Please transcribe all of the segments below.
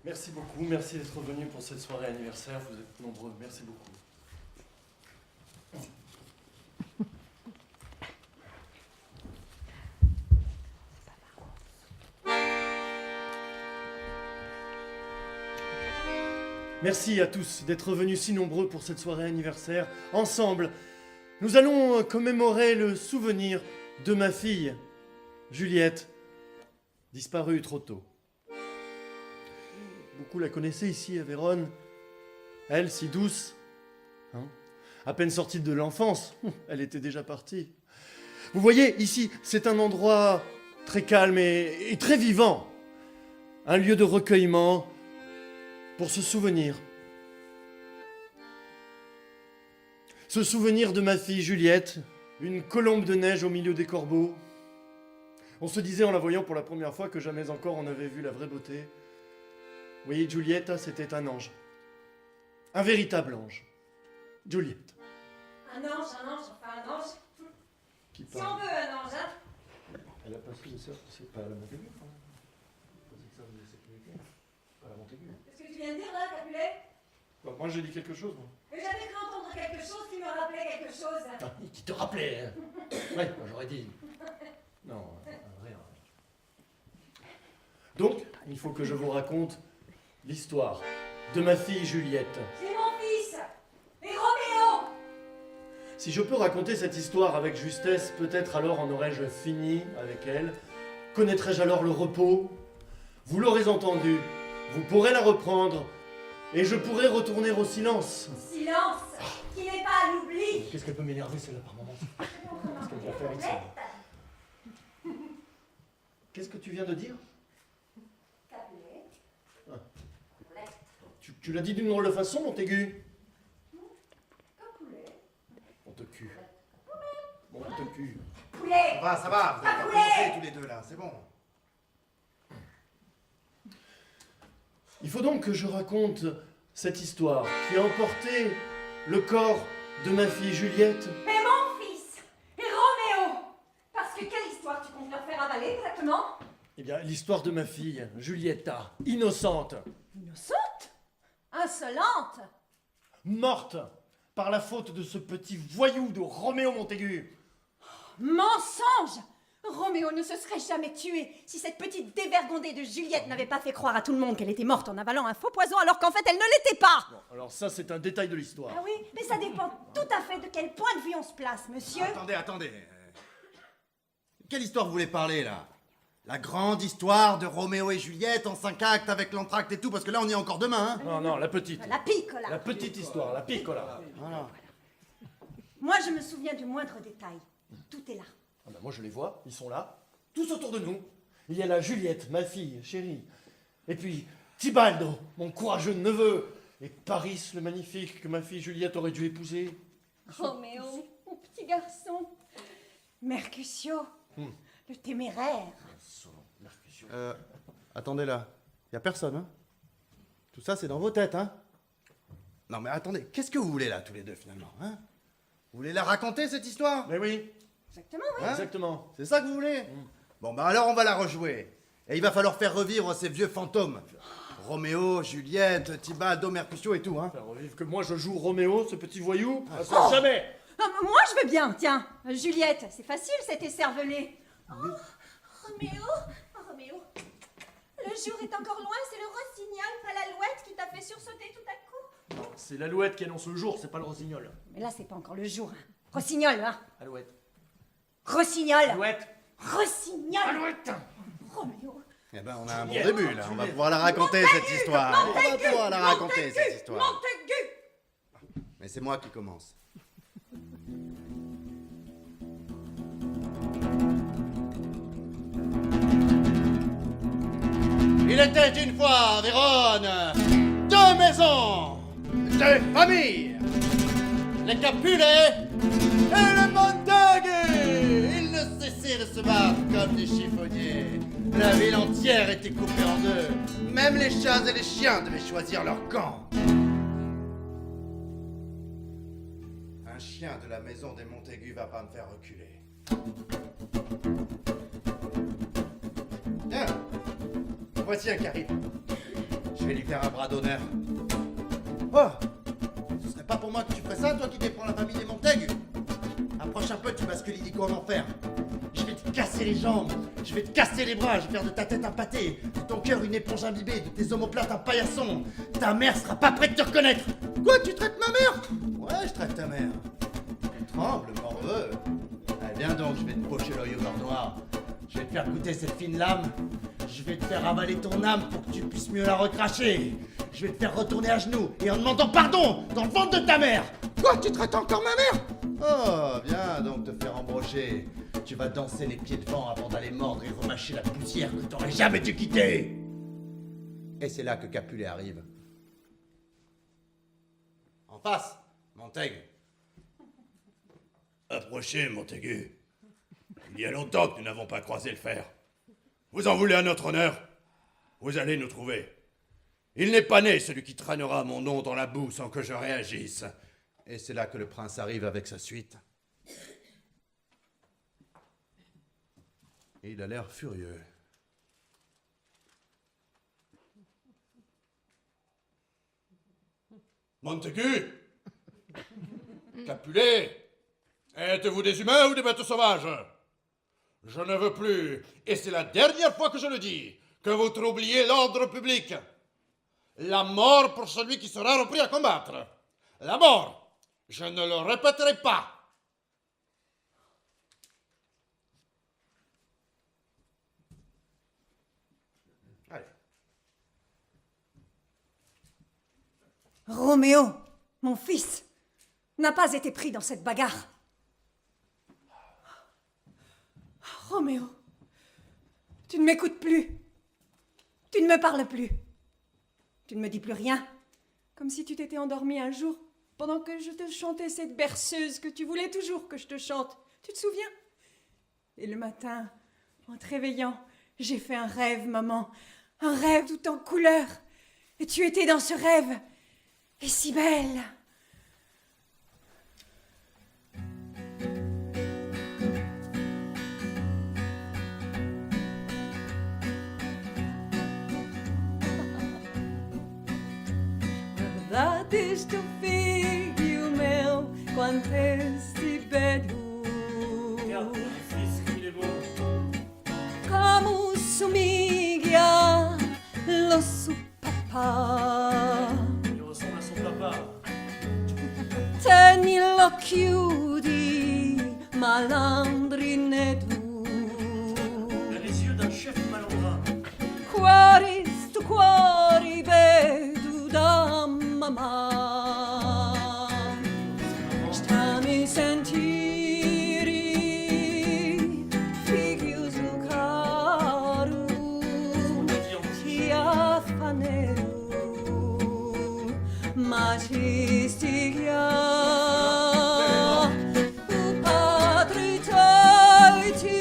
Merci beaucoup, merci d'être venus pour cette soirée anniversaire. Vous êtes nombreux, merci beaucoup. Merci à tous d'être venus si nombreux pour cette soirée anniversaire. Ensemble, nous allons commémorer le souvenir de ma fille, Juliette, disparue trop tôt. Beaucoup la connaissaient ici à Vérone. Elle, si douce, hein, à peine sortie de l'enfance, elle était déjà partie. Vous voyez, ici, c'est un endroit très calme et très vivant. Un lieu de recueillement pour se souvenir. Se souvenir de ma fille Juliette, une colombe de neige au milieu des corbeaux. On se disait en la voyant pour la première fois que jamais encore on avait vu la vraie beauté. Vous voyez, Giulietta, c'était un ange. Un véritable ange. Giulietta. Un ange, enfin un ange. Qui Si on veut un ange, hein. Elle a pas su de ça, c'est pas à la Montaigu. C'est ça, de sécurité. Pas à la Montaigu. Qu'est-ce que tu viens de dire là, Capulet? Bon, moi j'ai dit quelque chose, moi. Mais j'avais cru entendre quelque chose qui me rappelait quelque chose. Ah, qui te rappelait, hein. Ouais, moi j'aurais dit. Non, rien. Donc, il faut que je vous raconte l'histoire de ma fille Juliette. C'est mon fils. Et Roméo. Si je peux raconter cette histoire avec justesse, peut-être alors en aurais-je fini avec elle. Connaîtrais-je alors le repos? Vous l'aurez entendu, vous pourrez la reprendre, et je pourrai retourner au silence. Silence, qui n'est pas à l'oubli. Qu'est-ce qu'elle peut m'énerver celle-là par moment? Qu'est-ce qu'elle doit faire avec ça? Qu'est-ce que tu viens de dire? Capulet. Ah. Tu l'as dit d'une drôle de façon, Montaigu. Capulet. On te cul. On te cul. Poulet. Ça va, vous avez pas commencé tous les deux là, c'est bon. Il faut donc que je raconte cette histoire qui a emporté le corps de ma fille Juliette. Mais mon fils. Et Roméo. Parce que quelle histoire tu comptes leur faire avaler exactement? Eh bien, l'histoire de ma fille, Julietta, innocente, Innocente. Insolente. morte par la faute de ce petit voyou de Roméo Montaigu. Mensonge! Roméo ne se serait jamais tué si cette petite dévergondée de Juliette n'avait pas fait croire à tout le monde qu'elle était morte en avalant un faux poison alors qu'en fait elle ne l'était pas! Bon, alors ça, c'est un détail de l'histoire. Ah oui, mais ça dépend tout à fait de quel point de vue on se place, monsieur. Attendez. Quelle histoire vous voulez parler là? La grande histoire de Roméo et Juliette en 5 actes avec l'entracte et tout, parce que là on y est encore demain, hein? Non, la petite. La piccola. La petite histoire, la piccola. Voilà. Moi, je me souviens du moindre détail. Tout est là. Ah ben moi, je les vois, ils sont là, tous autour de nous. Il y a là Juliette, ma fille, chérie. Et puis Tibaldo, mon courageux neveu. Et Paris, le magnifique, que ma fille Juliette aurait dû épouser. Roméo, mon petit garçon. Mercutio, le téméraire. Mercutio. Attendez là, y a personne, hein? Tout ça c'est dans vos têtes, hein? Non mais attendez, qu'est-ce que vous voulez là tous les deux finalement, hein? Vous voulez la raconter cette histoire? Mais oui, Exactement, oui. Hein? exactement. C'est ça que vous voulez? Bon bah alors on va la rejouer. Et il va falloir faire revivre ces vieux fantômes. Roméo, Juliette, Tibaldo, Mercutio et tout, hein? Faire revivre que moi je joue Roméo, ce petit voyou. Ah, ça, jamais. Ah, moi, je veux bien, tiens. Juliette, c'est facile, cet écervelé. Roméo, Roméo. Le jour est encore loin, c'est le rossignol, pas l'alouette qui t'a fait sursauter tout à coup. C'est l'alouette qui annonce le jour, c'est pas le rossignol. Mais là, c'est pas encore le jour. Hein. Rossignol, hein. Alouette. Rossignol. Alouette. Rossignol. Alouette. Roméo. Eh ben on a un bon Juliette, début là, on va Juliette. pouvoir la raconter cette histoire. On va pouvoir la raconter cette histoire. Montaigu. Mais c'est moi qui commence. Il était une fois à Vérone 2 maisons, 2 familles, les Capulets et les Montaigu. Ils ne cessaient de se battre comme des chiffonniers. La ville entière était coupée en deux. Même les chats et les chiens devaient choisir leur camp. Un chien de la maison des Montaigu va pas me faire reculer. Tiens, voici un qui arrive. Je vais lui faire un bras d'honneur. Oh! Ce serait pas pour moi que tu ferais ça, toi qui défends la famille des Montaigu? Approche un peu, tu bascules illico en enfer. Je vais te casser les jambes, je vais te casser les bras, je vais faire de ta tête un pâté, de ton cœur une éponge imbibée, de tes omoplates un paillasson. Ta mère sera pas prête de te reconnaître. Quoi, tu traites ma mère? Ouais, je traite ta mère. Elle tremble, morveux. Eh bien donc, je vais te pocher l'œil au noir. Je vais te faire goûter cette fine lame. Je vais te faire avaler ton âme pour que tu puisses mieux la recracher. Je vais te faire retourner à genoux et en demandant pardon dans le ventre de ta mère. Quoi, tu traites encore ma mère? Oh, viens donc te faire embrocher. Tu vas danser les pieds devant avant d'aller mordre et remâcher la poussière que t'aurais jamais dû quitter. Et c'est là que Capulet arrive. En face, Montaigu. Approchez, Montaigu. Il y a longtemps que nous n'avons pas croisé le fer. Vous en voulez à notre honneur? Vous allez nous trouver. Il n'est pas né celui qui traînera mon nom dans la boue sans que je réagisse. Et c'est là que le prince arrive avec sa suite. Et il a l'air furieux. Montaigu! Capulet! Êtes-vous des humains ou des bêtes sauvages? Je ne veux plus, et c'est la dernière fois que je le dis, que vous troubliez l'ordre public. La mort pour celui qui sera repris à combattre. La mort! Je ne le répéterai pas. Allez. Roméo, mon fils, n'a pas été pris dans cette bagarre. Roméo, tu ne m'écoutes plus. Tu ne me parles plus. Tu ne me dis plus rien. Comme si tu t'étais endormi un jour pendant que je te chantais cette berceuse que tu voulais toujours que je te chante. Tu te souviens? Et le matin, en te réveillant, j'ai fait un rêve, maman. Un rêve tout en couleurs. Et tu étais dans ce rêve. Et si belle. Verdade, teu filho meu, quanto este belo. Regarde, fils, il est beau. Como somiglia lo suo papà. Il ressemble à son papa. Tenilo chiudi, malandrine tu. Il a les yeux d'un chef malandrin. Cuori stu cuori vedo da mamma. Stammi sentire, figlio su caro, ti affanero, ma ci stia. O padre Taiti,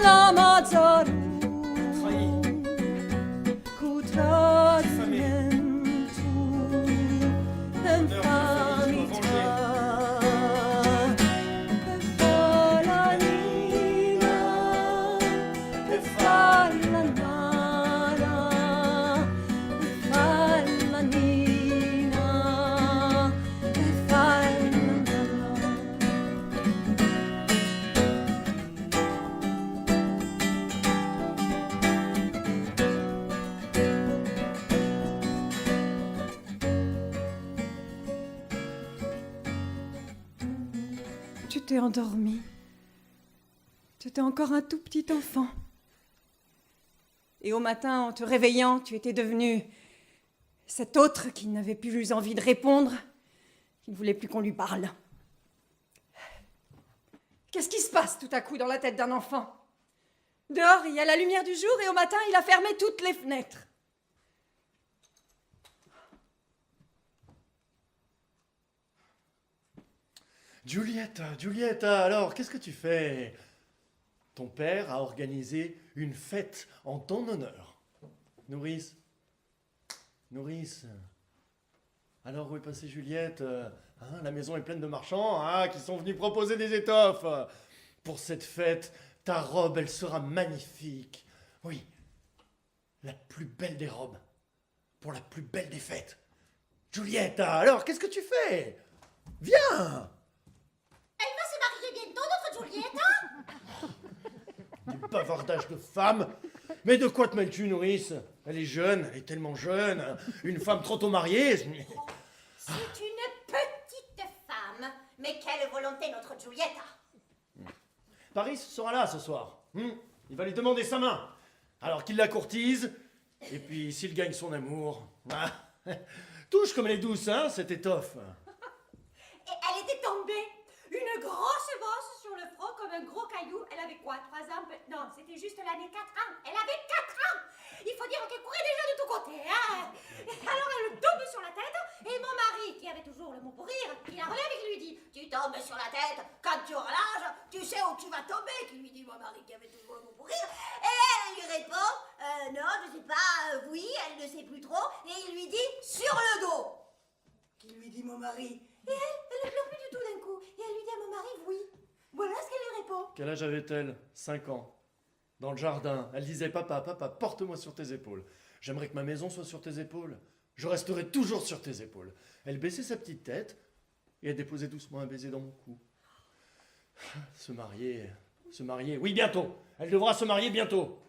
la Mazzaru. Tu t'es endormi. Tu étais encore un tout petit enfant. Et au matin, en te réveillant, tu étais devenu cet autre qui n'avait plus envie de répondre, qui ne voulait plus qu'on lui parle. Qu'est-ce qui se passe tout à coup dans la tête d'un enfant? Dehors, il y a la lumière du jour et au matin, il a fermé toutes les fenêtres. Giulietta, alors, qu'est-ce que tu fais? Ton père a organisé une fête en ton honneur. Nourrice. Alors, où est passée Juliette? La maison est pleine de marchands qui sont venus proposer des étoffes. Pour cette fête, ta robe, elle sera magnifique. Oui. la plus belle des robes pour la plus belle des fêtes. Giulietta, alors, qu'est-ce que tu fais? Viens! Elle va se marier bientôt, notre Giulietta. Du bavardage de femme. Mais de quoi te mêles-tu, nourrice? Elle est jeune, elle est tellement jeune. Une femme trop tôt mariée. C'est une petite femme. Mais quelle volonté, notre Giulietta. Paris sera là ce soir. Il va lui demander sa main. Alors qu'il la courtise. Et puis s'il gagne son amour. Ah, touche comme elle est douce, hein, cette étoffe. Et elle était tombée. Une grosse bosse sur le front comme un gros caillou. Elle avait quoi, 3 ans? Non, c'était juste l'année 4 ans. Elle avait 4 ans. Il faut dire qu'elle courait déjà de tous côtés. Hein. Alors elle tombe sur la tête. Et mon mari, qui avait toujours le mot pour rire, il la relève et lui dit: tu tombes sur la tête, quand tu auras l'âge, tu sais où tu vas tomber. Qui lui dit mon mari, qui avait toujours le mot pour rire. Et elle lui répond: non, je sais pas, oui, elle ne sait plus trop. Et il lui dit: sur le dos. Qui lui dit mon mari. Et elle ne pleure plus du tout d'un coup. Et elle lui dit à mon mari: oui. Voilà ce qu'elle lui répond. Quel âge avait-elle? 5 ans. Dans le jardin, elle disait: papa, papa, porte-moi sur tes épaules. J'aimerais que ma maison soit sur tes épaules. Je resterai toujours sur tes épaules. Elle baissait sa petite tête et elle déposait doucement un baiser dans mon cou. Se marier, oui, bientôt. Elle devra se marier bientôt.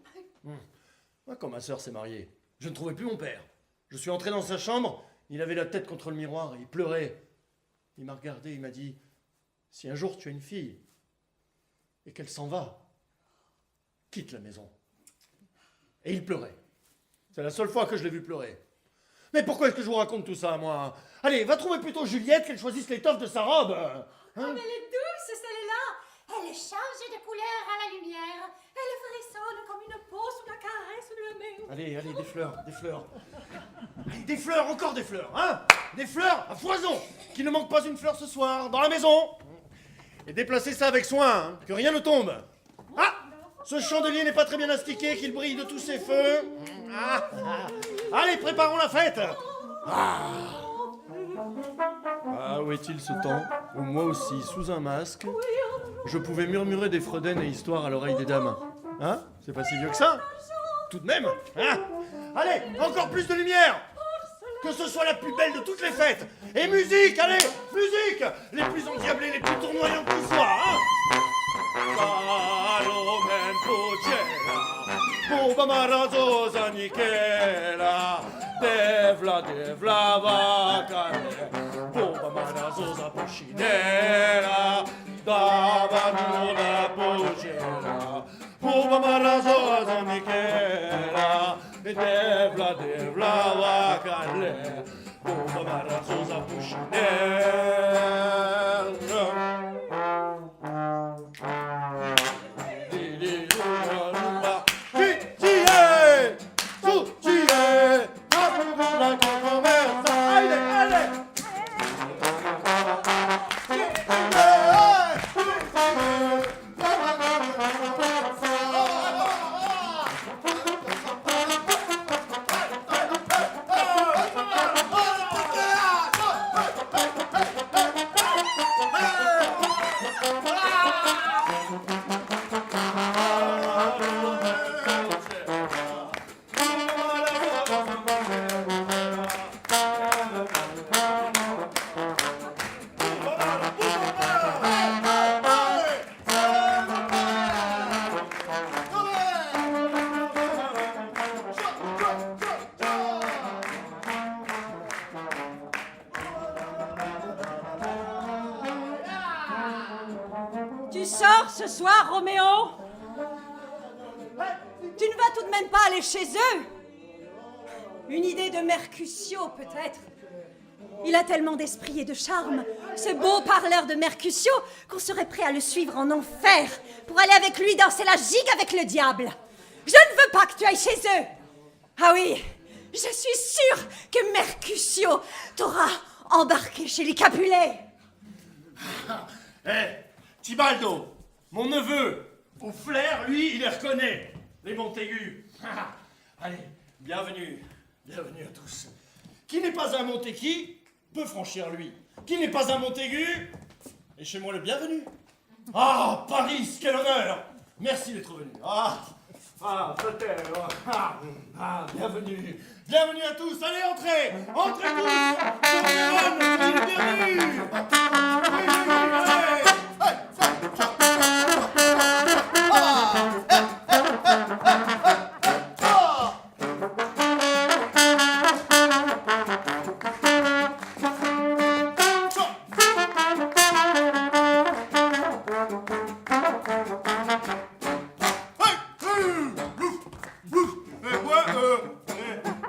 Moi, quand ma sœur s'est mariée, je ne trouvais plus mon père. Je suis entré dans sa chambre, il avait la tête contre le miroir, il pleurait. Il m'a regardé, il m'a dit: si un jour tu as une fille et qu'elle s'en va, quitte la maison. Et il pleurait. C'est la seule fois que je l'ai vu pleurer. Mais pourquoi est-ce que je vous raconte tout ça, moi? Allez, va trouver plutôt Juliette, qu'elle choisisse l'étoffe de sa robe. Hein? Mais elle est douce, celle-là. Elle change de couleur à la lumière. Elle frissonne comme une peau sous la caresse de la mer. Allez, des fleurs, des fleurs. Allez, des fleurs, encore des fleurs, hein? Des fleurs à foison. Qu'il ne manque pas une fleur ce soir, dans la maison. Et déplacez ça avec soin, hein, que rien ne tombe. Ah! Ce chandelier n'est pas très bien astiqué, qu'il brille de tous ses feux. Allez, préparons la fête. Où est-il ce temps où moi aussi, sous un masque, je pouvais murmurer des fredaines et histoires à l'oreille des dames? Hein? C'est pas si vieux que ça? Tout de même, hein? Allez, encore plus de lumière! Que ce soit la plus belle de toutes les fêtes! Et musique, allez, musique! Les plus endiablées, les plus tournoyantes qui soient, hein? Salomon Pucella, Buba Marazosa Nichela, Devla Vacane, Buba Marazosa Puscinella, Davanuna Pucella, Buba Marazosa Nichela, Devla Vacane, Buba Marazosa Puscinella. Tu sors ce soir, Roméo? Tu ne vas tout de même pas aller chez eux? Une idée de Mercutio, peut-être? Il a tellement d'esprit et de charme, ce beau parleur de Mercutio, qu'on serait prêt à le suivre en enfer pour aller avec lui danser la gigue avec le diable. Je ne veux pas que tu ailles chez eux. Ah oui, je suis sûre que Mercutio t'aura embarqué chez les Capulets. Tibaldo, mon neveu, au flair, lui, il les reconnaît, les Montaigu. Allez, bienvenue à tous. Qui n'est pas un Montaigu peut franchir lui. Qui n'est pas un Montaigu est chez moi le bienvenu. Ah, Paris, quel honneur! Merci d'être venu. Ah, Ah, peut-être. Bienvenue. Bienvenue à tous. Allez, entrez. Entrez tous. Sur Vérone, soyez les bienvenus. Oui, allez.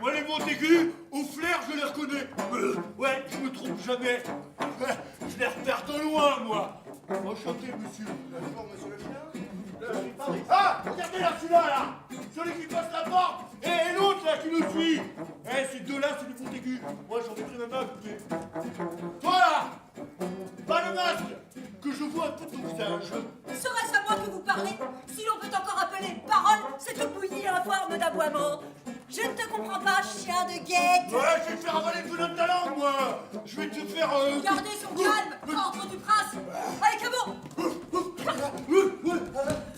Moi, les Montaigu, au flair, je les reconnais. Ouais, je me trompe jamais. Je les repère de loin, moi. Enchanté, monsieur. Bonjour, monsieur le chien. Je suis Paris. Ah, regardez là, celui-là, là. Celui qui passe la porte. Et l'autre, là, qui me suit. Ces deux-là, c'est des Montaigu. Moi, j'en mettrai ma main à côté. Toi, là, pas le masque, que je vois tout ton visage. Serait-ce à moi que vous parlez? Si l'on peut encore appeler parole, c'est une bouillie informe d'aboiement. Je ne te comprends pas, chien de guette. Ouais, je vais te faire avaler tout notre talent, moi. Je vais te faire... Gardez son calme, ordre du prince. Allez, Cabot.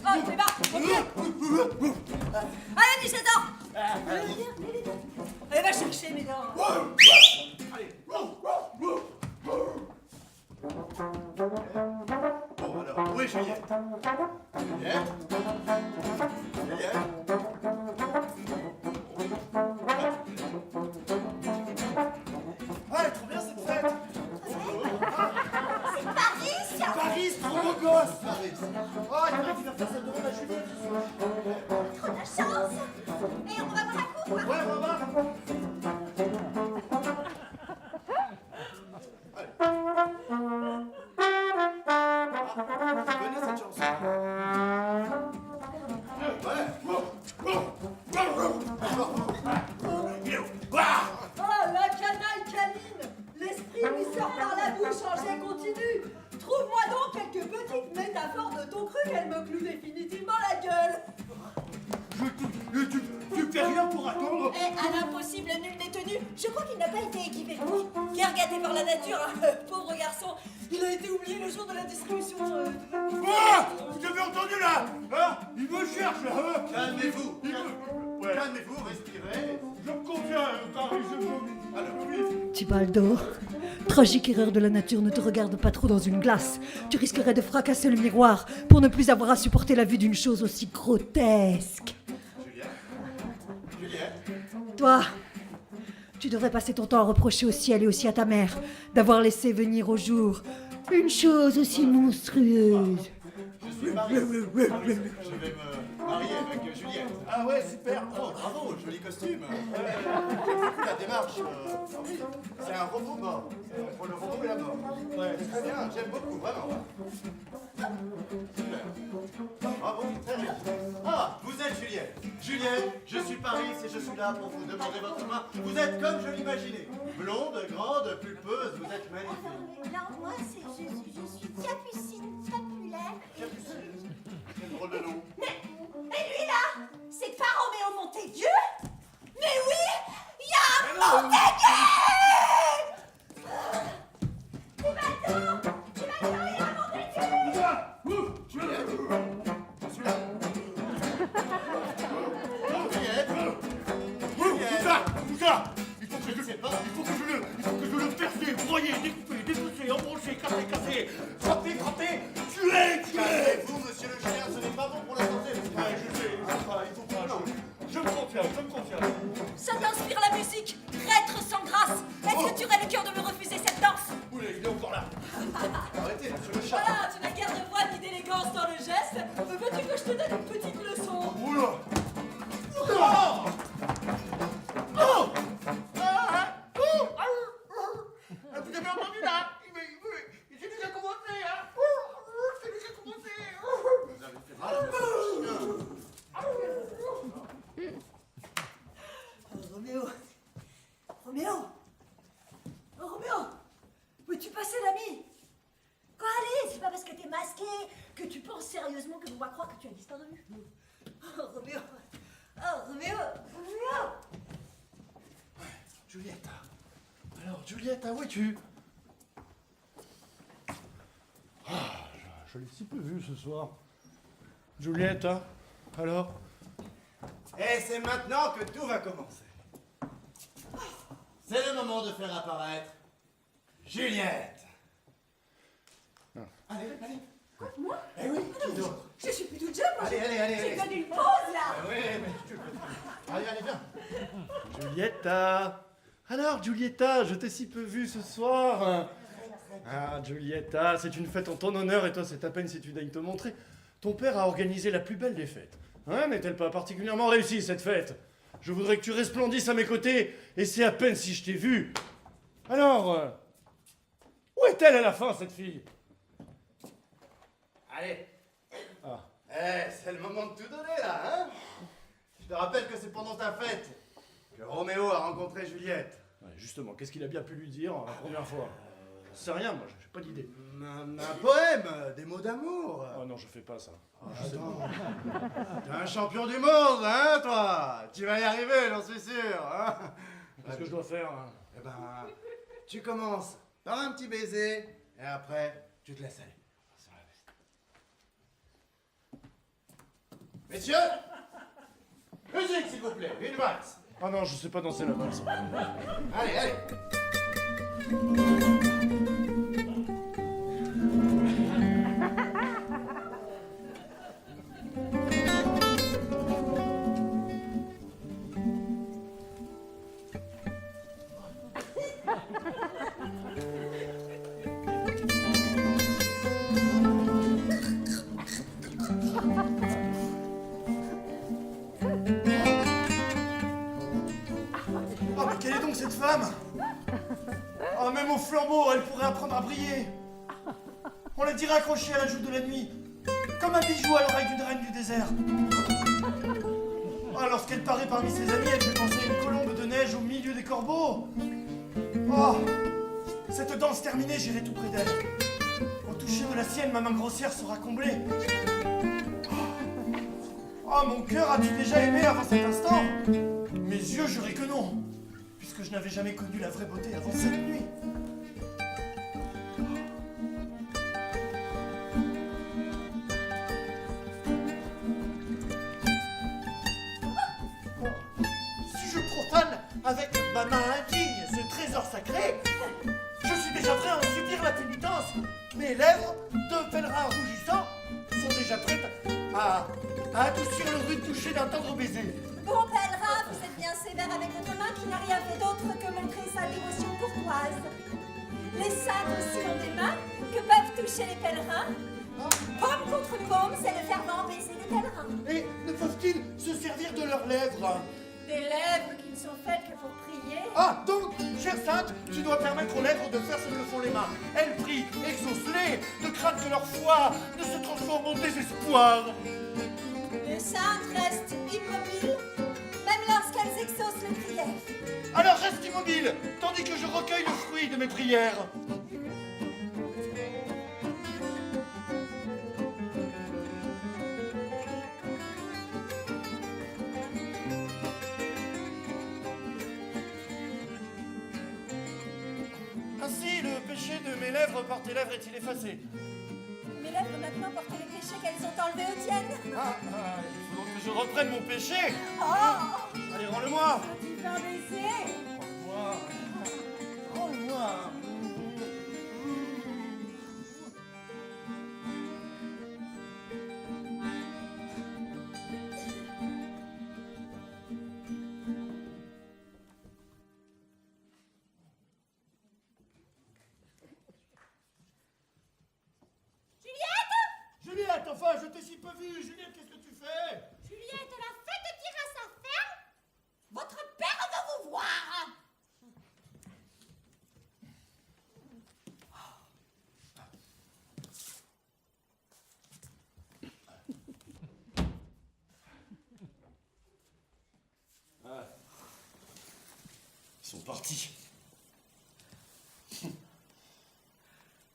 Ah, c'est bas, ok. Allez, Nichezor. Allez, va chercher mes dents. Allez. Bon, alors, où est Juliette? Juliette? Juliette? Ah, trop bien cette fête! C'est Paris. Paris, trop beau gosse! Paris! Oh, il paraît qu'il va faire sa demande à Juliette ce soir. Trop de chance. Et on va voir la cour. Ouais, on va voir. Tu connais cette chanson? Oh, la canaille canine! L'esprit lui sort par la bouche en jet continu! Trouve-moi donc quelques petites métaphores de ton cru qu'elle me cloue définitivement la gueule! Tu fais rien pour attendre? Et à l'impossible, nul n'est tenu. Je crois qu'il n'a pas été équipé pour lui. Car gâté par la nature, hein, pauvre garçon, il a été oublié le jour de la distribution. Ah! Vous avez entendu là? Hein? Il me cherche là! Hein? Calmez-vous. Ouais. Calmez-vous, respirez. Je me conviens, Paris, je me... Alors, oui. Tibaldo, tragique erreur de la nature, ne te regarde pas trop dans une glace. Tu risquerais de fracasser le miroir pour ne plus avoir à supporter la vue d'une chose aussi grotesque. Juliette? Toi, tu devrais passer ton temps à reprocher au ciel et aussi à ta mère d'avoir laissé venir au jour une chose aussi monstrueuse. Je suis Paris. Je vais me marier avec Juliette. Ah ouais, super! Oh, bravo, joli costume. J'aime beaucoup la démarche. Oui, c'est un robot mort. Entre le robot et la mort. Ouais. C'est très bien, j'aime beaucoup, vraiment. Super. Bravo, très bien. Ah, vous êtes Juliette. Juliette, je suis Paris et je suis là pour vous demander votre main. Vous êtes comme je l'imaginais. Blonde, grande, pulpeuse, vous êtes magnifique. Mais là, moi, je suis Capucine Populaire. Capucine. Quel drôle de nom. Mais lui là, c'est pas Roméo Montaigu? Mais oui, il y a un Montaigu! Tu m'attends, il y a un Montaigu! Juliette. Je suis là. Juliette. Juliette. Bouga! Il faut que je le perce, broyer, découper, dépousser, embrancher, casser, frapper, tuer! Calmez-vous, monsieur le chien, ce n'est pas bon pour la santé. Ouais, je sais, il faut pas. Je me confirme. Ça t'inspire la musique, traître sans grâce. Est-ce que tu aurais le cœur de me refuser cette danse? Oula, il est encore là. Arrêtez, monsieur le chat. Voilà, tu n'as guère de voix ni d'élégance dans le geste. Veux-tu que je te donne une petite leçon? Oula! Vous avez entendu là? J'ai déjà commencé, hein? Vous avez fait mal, monsieur le chien. Roméo, peux-tu passer l'ami? Quoi, allez, c'est pas parce que t'es masqué que tu penses sérieusement que l'on va croire que tu as disparu. Oh, Roméo, Juliette. Alors, Juliette, où es-tu? Je l'ai si peu vue ce soir. Juliette, alors? Et c'est maintenant que tout va commencer. C'est le moment de faire apparaître Juliette. Allez, allez. Quoi, moi? Eh oui, qui d'autre? Je suis plus toute jeune, moi. Allez. J'ai donné une pause, là. Oui, mais tu peux. Allez, viens. Giulietta. Alors, Giulietta, je t'ai si peu vue ce soir. Ah, Giulietta, c'est une fête en ton honneur et toi, c'est à peine si tu daignes te montrer. Ton père a organisé la plus belle des fêtes. Hein, n'est-elle pas particulièrement réussie, cette fête? Je voudrais que tu resplendisses à mes côtés et c'est à peine si je t'ai vu. Alors, où est-elle à la fin, cette fille? Allez. Ah. C'est le moment de tout donner, là, hein? Je te rappelle que c'est pendant ta fête que Roméo a rencontré Juliette. Ouais, justement, qu'est-ce qu'il a bien pu lui dire la première fois? Je sais rien, moi, j'ai pas d'idée. Un poème, des mots d'amour. Oh non, je fais pas ça. Attends. T'es un champion du monde, hein, toi? Tu vas y arriver, j'en suis sûr, hein? Qu'est-ce que je dois faire hein? Eh ben, tu commences par un petit baiser, et après, tu te laisses aller. Sur la veste. Messieurs, musique, s'il vous plaît, une valse. Ah non, je sais pas danser la valse. Allez. Oh, mais quelle est donc cette femme? Oh, même au flambeau, elle pourrait apprendre à briller. On la dirait accrochée à la joue de la nuit, comme un bijou à l'oreille d'une reine du désert. Oh, lorsqu'elle paraît parmi ses amis, elle fait penser à une colombe de neige au milieu des corbeaux. Oh, cette danse terminée, j'irai tout près d'elle. Au toucher de la sienne, ma main grossière sera comblée. Oh, mon cœur, as-tu déjà aimé avant cet instant? Mes yeux juraient que non, puisque je n'avais jamais connu la vraie beauté avant cette nuit. Si je profane avec ma main indigne ce trésor sacré, je suis déjà prêt à en subir la pénitence. Mes lèvres, de pèlerins rougissants, sont déjà prêtes à adoucir le rude toucher d'un tendre baiser. Bon pèlerin, vous êtes bien sévère avec votre main qui n'a rien fait d'autre que montrer sa dévotion courtoise. Les saints aussi ont des mains que peuvent toucher les pèlerins. Paume contre paume, c'est le fervent baiser des pèlerins. Et ne peuvent-ils se servir de leurs lèvres? Des lèvres qui ne sont faites que pour prier. Ah, donc, chère sainte, tu dois permettre aux lèvres de faire ce que font les mains. Elles prient, exauce-les, de crainte que leur foi ne se transforme en désespoir. Les saintes restent immobiles, même lorsqu'elles exaucent les prières. Alors reste immobile, tandis que je recueille le fruit de mes prières. Ainsi, le péché de mes lèvres par tes lèvres est-il effacé? Mes lèvres maintenant portent les péchés qu'elles ont enlevés aux tiennes. Il faut donc que je reprenne mon péché. Oh, Allez, rends-le-moi. un divin baiser. Rends-le-moi. Rends-le-moi. Juliette, enfin, je t'ai si peu vu. Juliette, qu'est-ce que tu fais? Juliette, la fête tire à sa fin. Votre père veut vous voir. Ils sont partis.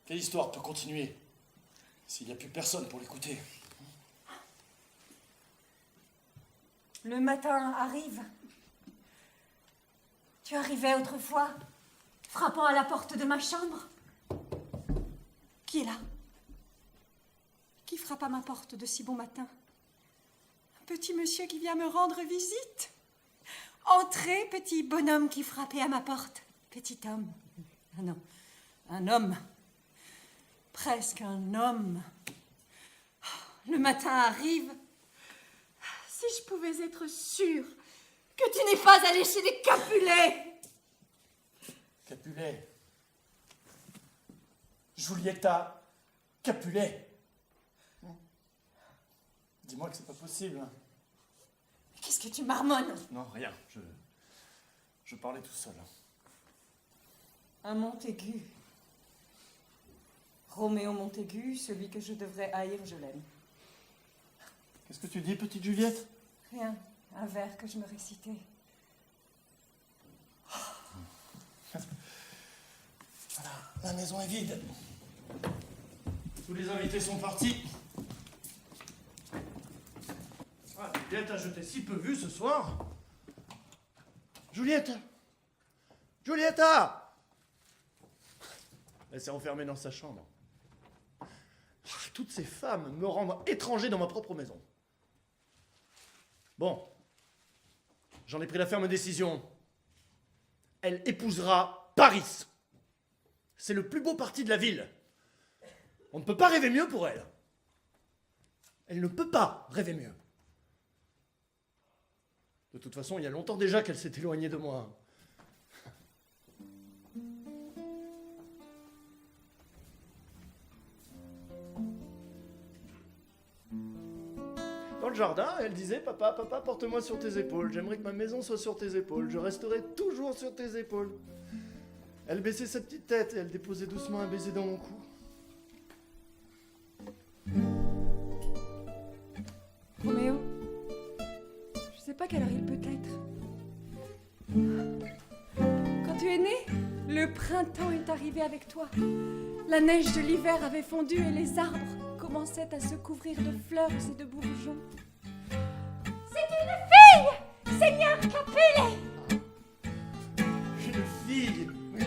Quelle histoire peut continuer s'il n'y a plus personne pour l'écouter? Le matin arrive. Tu arrivais autrefois, frappant à la porte de ma chambre. Qui est là? Qui frappe à ma porte de si bon matin? petit monsieur qui vient me rendre visite. Entrez, petit bonhomme qui frappait à ma porte. Petit homme. Ah non, un homme. Presque un homme. Le matin arrive. Si je pouvais être sûre que tu n'es pas allé chez les Capulet. Capulet. Julietta Capulet. Dis-moi que c'est pas possible. Qu'est-ce que tu marmonnes? Non, rien. Je parlais tout seul. Un Montaigu. Roméo Montaigu, celui que je devrais haïr, je l'aime. Qu'est-ce que tu dis, petite Juliette? Rien, un vers que je me récitais. Voilà, la maison est vide. Tous les invités sont partis. Ah, Juliette a jeté si peu vu ce soir. Juliette! Julietta! Elle s'est enfermée dans sa chambre. Toutes ces femmes me rendent étranger dans ma propre maison. Bon, j'en ai pris la ferme décision. Elle épousera Paris. C'est le plus beau parti de la ville. On ne peut pas rêver mieux pour elle. Elle ne peut pas rêver mieux. De toute façon, il y a longtemps déjà qu'elle s'est éloignée de moi. Dans le jardin, elle disait « Papa, papa, porte-moi sur tes épaules. J'aimerais que ma maison soit sur tes épaules. Je resterai toujours sur tes épaules. » Elle baissait sa petite tête et elle déposait doucement un baiser dans mon cou. Roméo, je sais pas quelle heure il peut être. Quand tu es né, le printemps est arrivé avec toi. La neige de l'hiver avait fondu et les arbres commençaient à se couvrir de fleurs et de bourgeons. C'est une fille, Seigneur Capulet. Une fille. Oui.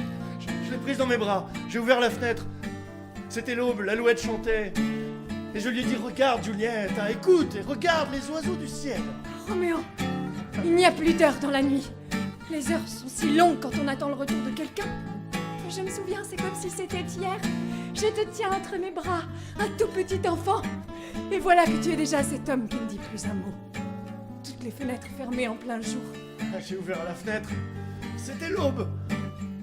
Je l'ai prise dans mes bras. J'ai ouvert la fenêtre. C'était l'aube, l'alouette chantait. Et je lui ai dit, regarde Juliette, hein, écoute et regarde les oiseaux du ciel. Roméo, il n'y a plus d'heures dans la nuit. Les heures sont si longues quand on attend le retour de quelqu'un. Mais je me souviens, c'est comme si c'était hier. Je te tiens entre mes bras, un tout petit enfant. Et voilà que tu es déjà cet homme qui ne dit plus un mot. Toutes les fenêtres fermées en plein jour. J'ai ouvert la fenêtre. C'était l'aube.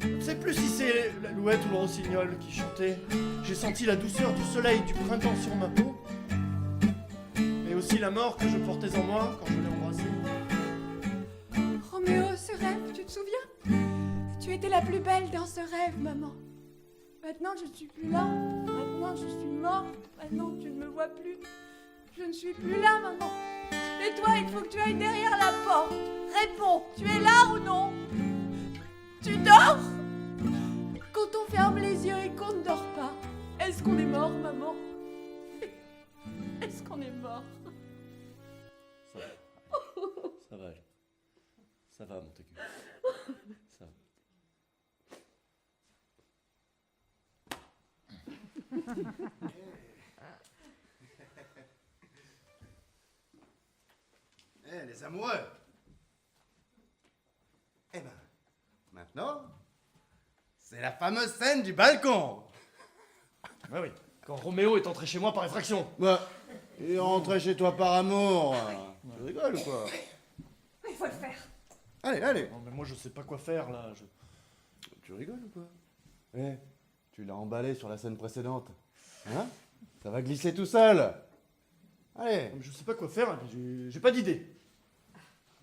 Je ne sais plus si c'est l'alouette ou le rossignol qui chantait. J'ai senti la douceur du soleil du printemps sur ma peau. Mais aussi la mort que je portais en moi quand je l'ai embrassée. Roméo, ce rêve, tu te souviens? Tu étais la plus belle dans ce rêve, maman. Maintenant, je ne suis plus là. Maintenant, je suis morte. Maintenant, tu ne me vois plus. Je ne suis plus là, maman. Et toi, il faut que tu ailles derrière la porte. Réponds, tu es là ou non? Tu dors? Quand on ferme les yeux et qu'on ne dort pas, est-ce qu'on est mort, maman? Est-ce qu'on est mort? Ça va. Ça va. Ça va, Montaigu. Ça va. Les amoureux. Eh ben, maintenant, c'est la fameuse scène du balcon. Ah oui, quand Roméo est entré chez moi par effraction. Bah, il est rentré chez toi par amour. Tu rigoles ou quoi? Il faut le faire. Allez, allez. Non, mais moi je sais pas quoi faire là. Tu rigoles ou quoi? Tu l'as emballé sur la scène précédente. Hein? Ça va glisser tout seul. Allez. Je sais pas quoi faire, et puis j'ai pas d'idée.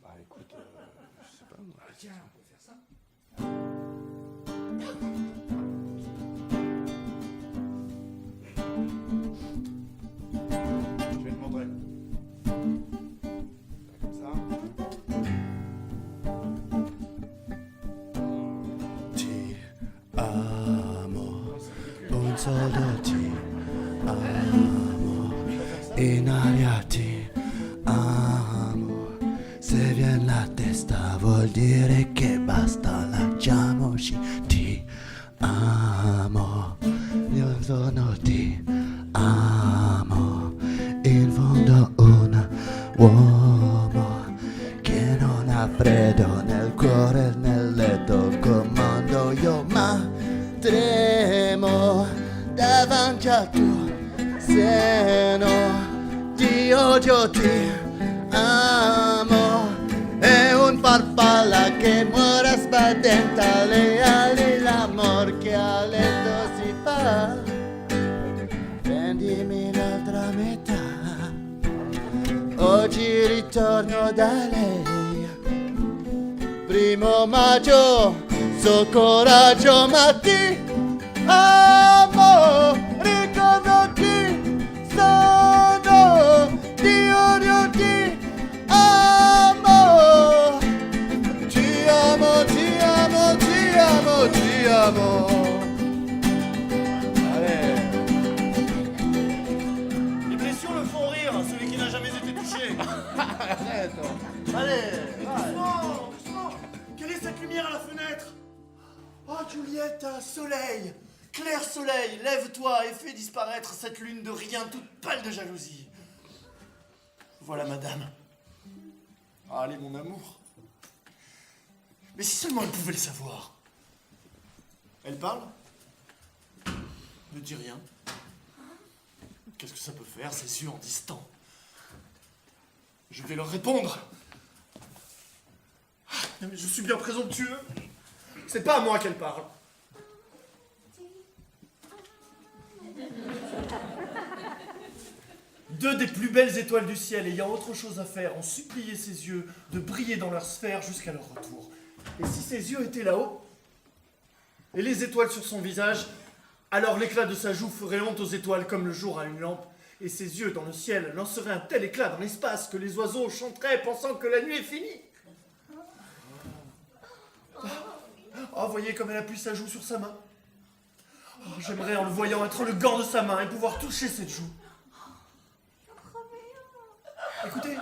Bah écoute, je sais pas moi. Tiens, on peut faire ça. Je vais te montrer. Comme ça. Ti amo, un solo ti amo, inaliati amo. Se viene la testa vuol dire che basta. al tuo seno. Ti odio, ti amo. È un farfalla che muore spaventa le ali, l'amor che a letto si fa. Prendimi l'altra metà. Oggi ritorno da lei. 1 maggio, so coraggio, ma ti amo. Ricordo chi sono. Ti odio, ti amo. Ti amo, ti amo, ti amo, ti amo. Allez. Les blessures le font rire, celui qui n'a jamais été touché. Arrête. Allez. Doucement, doucement. Quelle est cette lumière à la fenêtre? Oh, Giulietta, soleil, clair soleil, lève-toi et fais disparaître cette lune de rien toute pâle de jalousie. Voilà, madame. Ah, allez, mon amour. Mais si seulement elle pouvait le savoir. Elle parle? Ne dit rien. Qu'est-ce que ça peut faire, ses yeux en distant? Je vais leur répondre. Ah, mais je suis bien présomptueux. C'est pas à moi qu'elle parle. Deux des plus belles étoiles du ciel, ayant autre chose à faire, ont supplié ses yeux de briller dans leur sphère jusqu'à leur retour. Et si ses yeux étaient là-haut, et les étoiles sur son visage, alors l'éclat de sa joue ferait honte aux étoiles comme le jour à une lampe, et ses yeux dans le ciel lanceraient un tel éclat dans l'espace que les oiseaux chanteraient pensant que la nuit est finie. Oh, voyez comme elle appuie sa joue sur sa main. Oh, j'aimerais en le voyant être le gant de sa main et pouvoir toucher cette joue. Écoutez,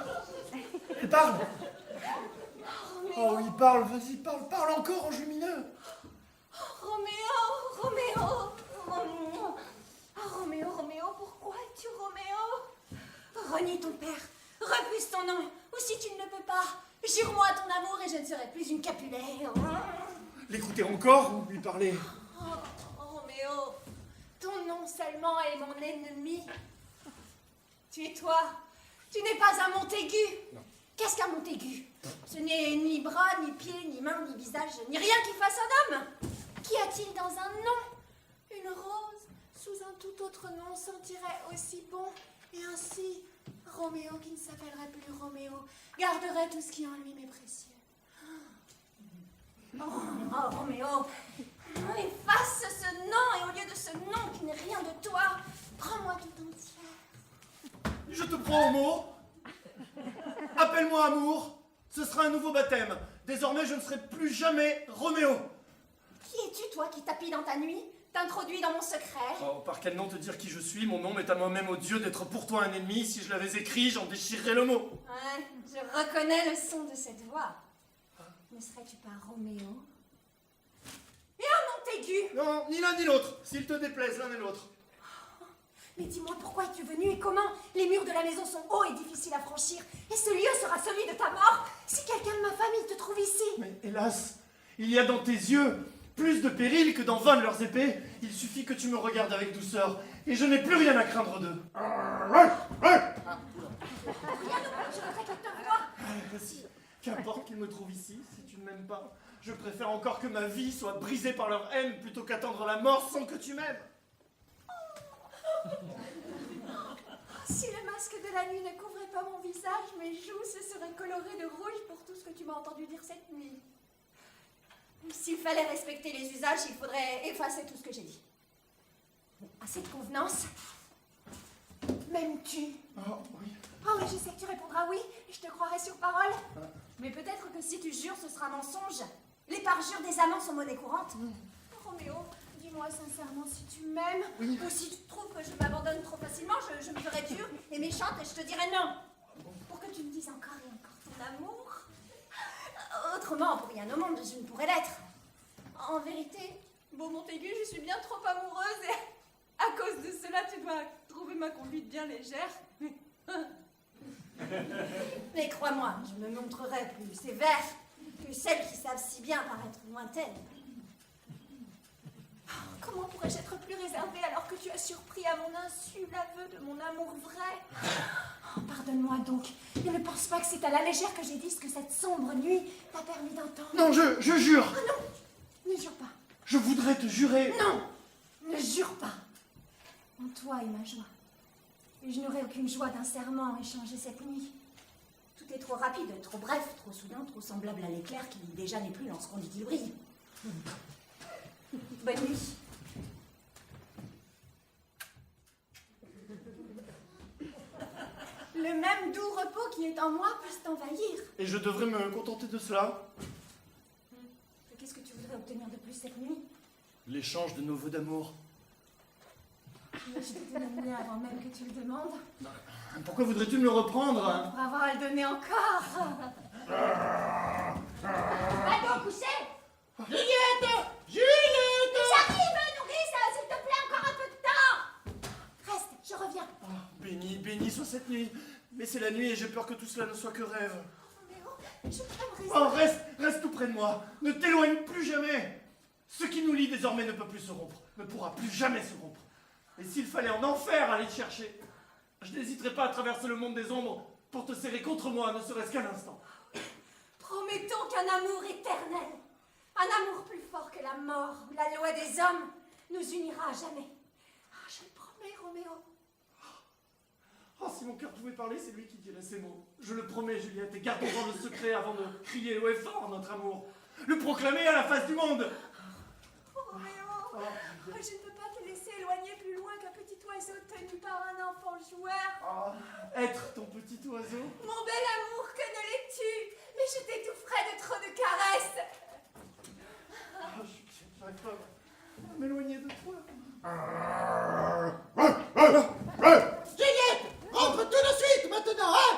elle parle. Oh oui, parle, vas-y, parle, parle encore en lumineux. Roméo, Roméo, Roméo. Oh, Roméo, Roméo, pourquoi es-tu Roméo? Renie ton père, refuse ton nom, ou si tu ne le peux pas, jure-moi ton amour et je ne serai plus une Capulet. L'écouter encore ou lui parler? Oh, Roméo, ton nom seulement est mon ennemi. Tu es toi, tu n'es pas un Montaigu. Qu'est-ce qu'un Montaigu? Ce n'est ni bras, ni pieds, ni mains, ni visage, ni rien qui fasse un homme. Qu'y a-t-il dans un nom? Une rose, sous un tout autre nom, sentirait aussi bon. Et ainsi, Roméo, qui ne s'appellerait plus Roméo, garderait tout ce qui en lui m'est précieux. Oh, Roméo, efface ce nom, et au lieu de ce nom qui n'est rien de toi, prends-moi tout entière. Je te prends au mot. Appelle-moi amour. Ce sera un nouveau baptême. Désormais, je ne serai plus jamais Roméo. Qui es-tu, toi, qui tapis dans ta nuit, t'introduis dans mon secret? Oh, par quel nom te dire qui je suis? Mon nom m'est à moi-même odieux d'être pour toi un ennemi. Si je l'avais écrit, j'en déchirerais le mot. Ouais, je reconnais le son de cette voix. Ne serais-tu pas Roméo? Et un Montaigu? Non, ni l'un ni l'autre. S'il te déplaise, l'un et l'autre. Mais dis-moi, pourquoi es-tu venu et comment? Les murs de la maison sont hauts et difficiles à franchir. Et ce lieu sera celui de ta mort si quelqu'un de ma famille te trouve ici. Mais hélas, il y a dans tes yeux plus de péril que dans 20 de leurs épées. Il suffit que tu me regardes avec douceur et je n'ai plus rien à craindre d'eux. Rien, je voudrais qu'elle te voie. Vas-y, qu'importe qu'ils me trouvent ici, si tu ne m'aimes pas. Je préfère encore que ma vie soit brisée par leur haine plutôt qu'attendre la mort sans que tu m'aimes. Si le masque de la nuit ne couvrait pas mon visage, mes joues se seraient colorées de rouge pour tout ce que tu m'as entendu dire cette nuit. S'il fallait respecter les usages, il faudrait effacer tout ce que j'ai dit. Assez de convenance. M'aimes-tu? Oh, oui. Ah oui, je sais que tu répondras oui, et je te croirai sur parole. Mais peut-être que si tu jures, ce sera mensonge. Les parjures des amants sont monnaie courante. Roméo, dis-moi sincèrement si tu m'aimes, ou si tu trouves que je m'abandonne trop facilement, je me ferai dure et méchante et je te dirai non. Pour que tu me dises encore et encore ton amour. Autrement, pour rien au monde, je ne pourrais l'être. En vérité, beau Montaigu, je suis bien trop amoureuse et à cause de cela, tu dois trouver ma conduite bien légère. Mais crois-moi, je me montrerai plus sévère que celles qui savent si bien paraître lointaines. Comment pourrais-je être plus réservée alors que tu as surpris à mon insu l'aveu de mon amour vrai? Pardonne-moi donc, et ne pense pas que c'est à la légère que j'ai dit ce que cette sombre nuit t'a permis d'entendre. Non, je jure. Ah non, ne jure pas. Je voudrais te jurer. Non, ne jure pas. En toi est ma joie. Et je n'aurai aucune joie d'un serment échangé cette nuit. Tout est trop rapide, trop bref, trop soudain, trop semblable à l'éclair qui déjà n'est plus lorsqu'on dit qu'il brille. Bonne nuit. Le même doux repos qui est en moi puisse t'envahir. Et je devrais me contenter de cela. Qu'est-ce que tu voudrais obtenir de plus cette nuit? L'échange de nos vœux d'amour. Je vais te donner le mien avant même que tu le demandes. Pourquoi voudrais-tu me le reprendre? Pour avoir à le donner encore. Va donc coucher. Juliette! Juliette! J'arrive, nourrice, s'il te plaît, encore un peu de temps. Reste, je reviens. Béni soit cette nuit. Mais c'est la nuit et j'ai peur que tout cela ne soit que rêve. Roméo, je t'aimerais. Oh, reste tout près de moi. Ne t'éloigne plus jamais. Ce qui nous lie désormais ne peut plus se rompre. Ne pourra plus jamais se rompre. Et s'il fallait en enfer aller te chercher, je n'hésiterai pas à traverser le monde des ombres pour te serrer contre moi, ne serait-ce qu'un instant. Promettons qu'un amour éternel, un amour plus fort que la mort ou la loi des hommes, nous unira à jamais. Ah, je le promets, Roméo. Oh, si mon cœur pouvait parler, c'est lui qui dirait ces mots. Je le promets, Juliette, et gardons-en le secret avant de crier haut et fort notre amour. Le proclamer à la face du monde. Roméo, je ne peux pas te laisser éloigner plus loin qu'un petit oiseau tenu par un enfant joueur. Oh, être ton petit oiseau. Mon bel amour, que ne l'es-tu? Mais je t'étoufferais de trop de caresses. Oh, je n'arrive pas à m'éloigner de toi. Juliette! Rentre tout de suite maintenant, hein?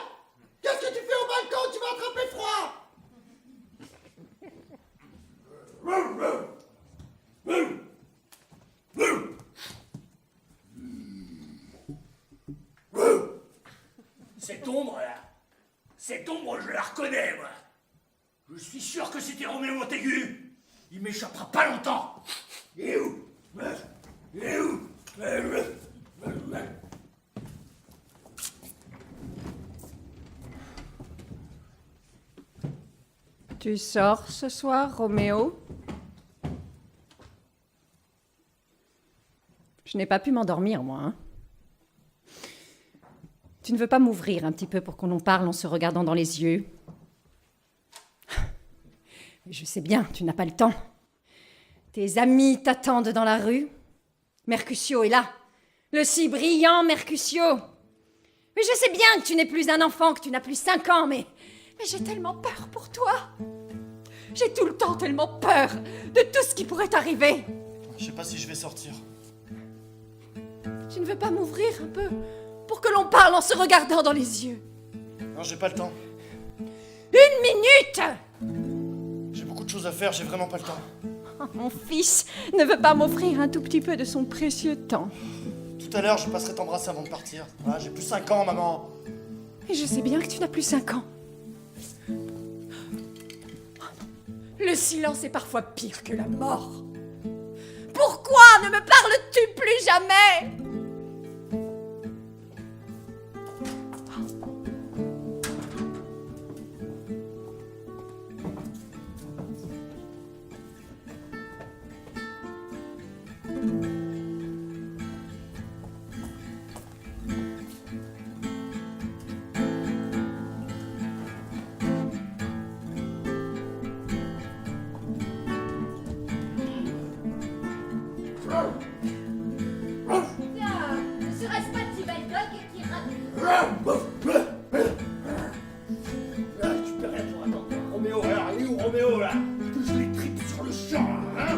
Qu'est-ce que tu fais au balcon? Tu vas attraper froid! Cette ombre, je la reconnais, moi. Je suis sûr que c'était Roméo Montaigu. Il m'échappera pas longtemps. Il est où? Il est où? Tu sors ce soir, Roméo? Je n'ai pas pu m'endormir, moi. Hein. Tu ne veux pas m'ouvrir un petit peu pour qu'on en parle en se regardant dans les yeux? Je sais bien, tu n'as pas le temps. Tes amis t'attendent dans la rue. Mercutio est là. Le si brillant Mercutio. Mais je sais bien que tu n'es plus un enfant, que tu n'as plus 5 ans, mais j'ai tellement peur pour toi. J'ai tout le temps tellement peur de tout ce qui pourrait t'arriver. Je sais pas si je vais sortir. Tu ne veux pas m'ouvrir un peu pour que l'on parle en se regardant dans les yeux? Non, j'ai pas le temps. 1 minute! J'ai beaucoup de choses à faire, j'ai vraiment pas le temps. Oh, mon fils ne veut pas m'offrir un tout petit peu de son précieux temps. Tout à l'heure, je passerai t'embrasser avant de partir. Ah, j'ai plus 5 ans, maman. Et je sais bien que tu n'as plus 5 ans. Le silence est parfois pire que la mort. Pourquoi ne me parles-tu plus jamais? Ne serait-ce pas Tibelgog qui rate? Tu peux rien pour attendre. Roméo, alors, il est où Roméo, là? Que je les tripe sur le champ, hein?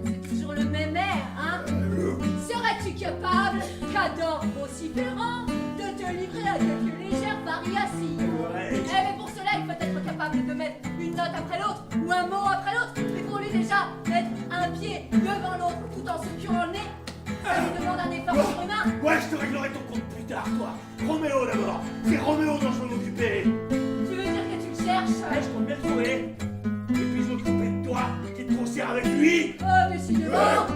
C'est toujours le même air, hein? Serais-tu capable, cador vociférant, de te livrer à quelques légères variations? Ouais. Eh mais pour cela, il faut être capable de mettre une note après l'autre, ou un mot après l'autre. Il faut lui déjà mettre un pied devant l'autre tout en se curant le nez. Ça lui demande un effort surhumain. Ouais, je te réglerai ton compte plus tard, toi. Roméo, d'abord. C'est Roméo dont je vais m'occuper. Tu veux dire que tu le cherches? Ouais, je compte bien le trouver. Et puis je m'occuper de toi, qui te grossir avec lui. Oh, décidément,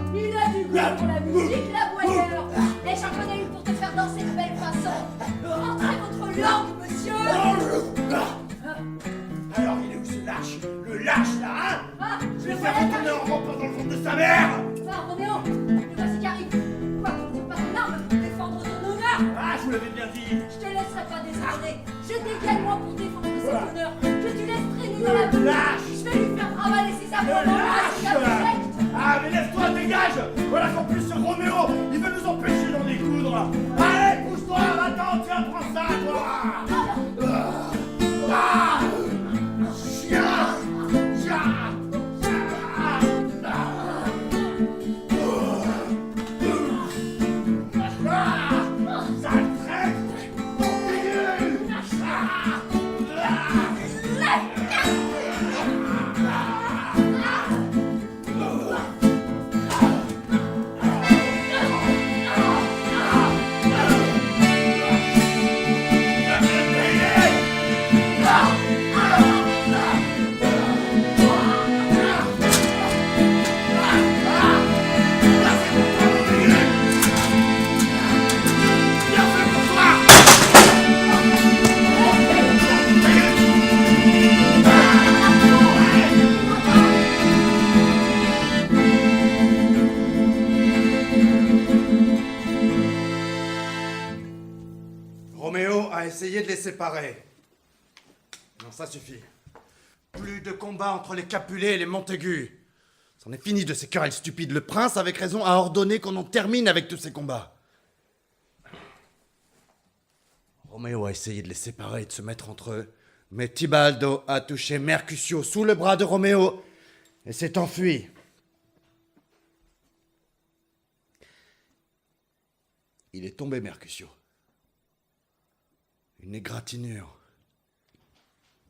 dans cette belle façon. Rentrez votre langue, monsieur. Alors, il est où ce lâche? Le lâche, là, hein? Ah, Je vais le faire voilà retourner en rampant dans le ventre de sa mère! Ah, Roméo, le voici qui arrive. Quoi, tu pas ton arme pour défendre ton honneur? Ah, je vous l'avais bien dit! Je te laisserai pas désarmer. Je dégaine moi pour défendre cet honneur. Je te laisse traîner dans la boue. Lâche! Je vais lui faire ravaler ses abonnements. Lâche! Ah, mais laisse-toi, dégage! Voilà qu'en plus, ce Roméo, il veut nous empêcher d'en découdre! Allez, pousse-toi, attends, tiens, prends ça, toi! Ah! Chien! Chien! Roméo a essayé de les séparer. Non, ça suffit. Plus de combat entre les Capulet et les Montaigu. C'en est fini de ces querelles stupides. Le prince, avec raison, a ordonné qu'on en termine avec tous ces combats. Roméo a essayé de les séparer et de se mettre entre eux. Mais Tibaldo a touché Mercutio sous le bras de Roméo et s'est enfui. Il est tombé, Mercutio. Une égratignure.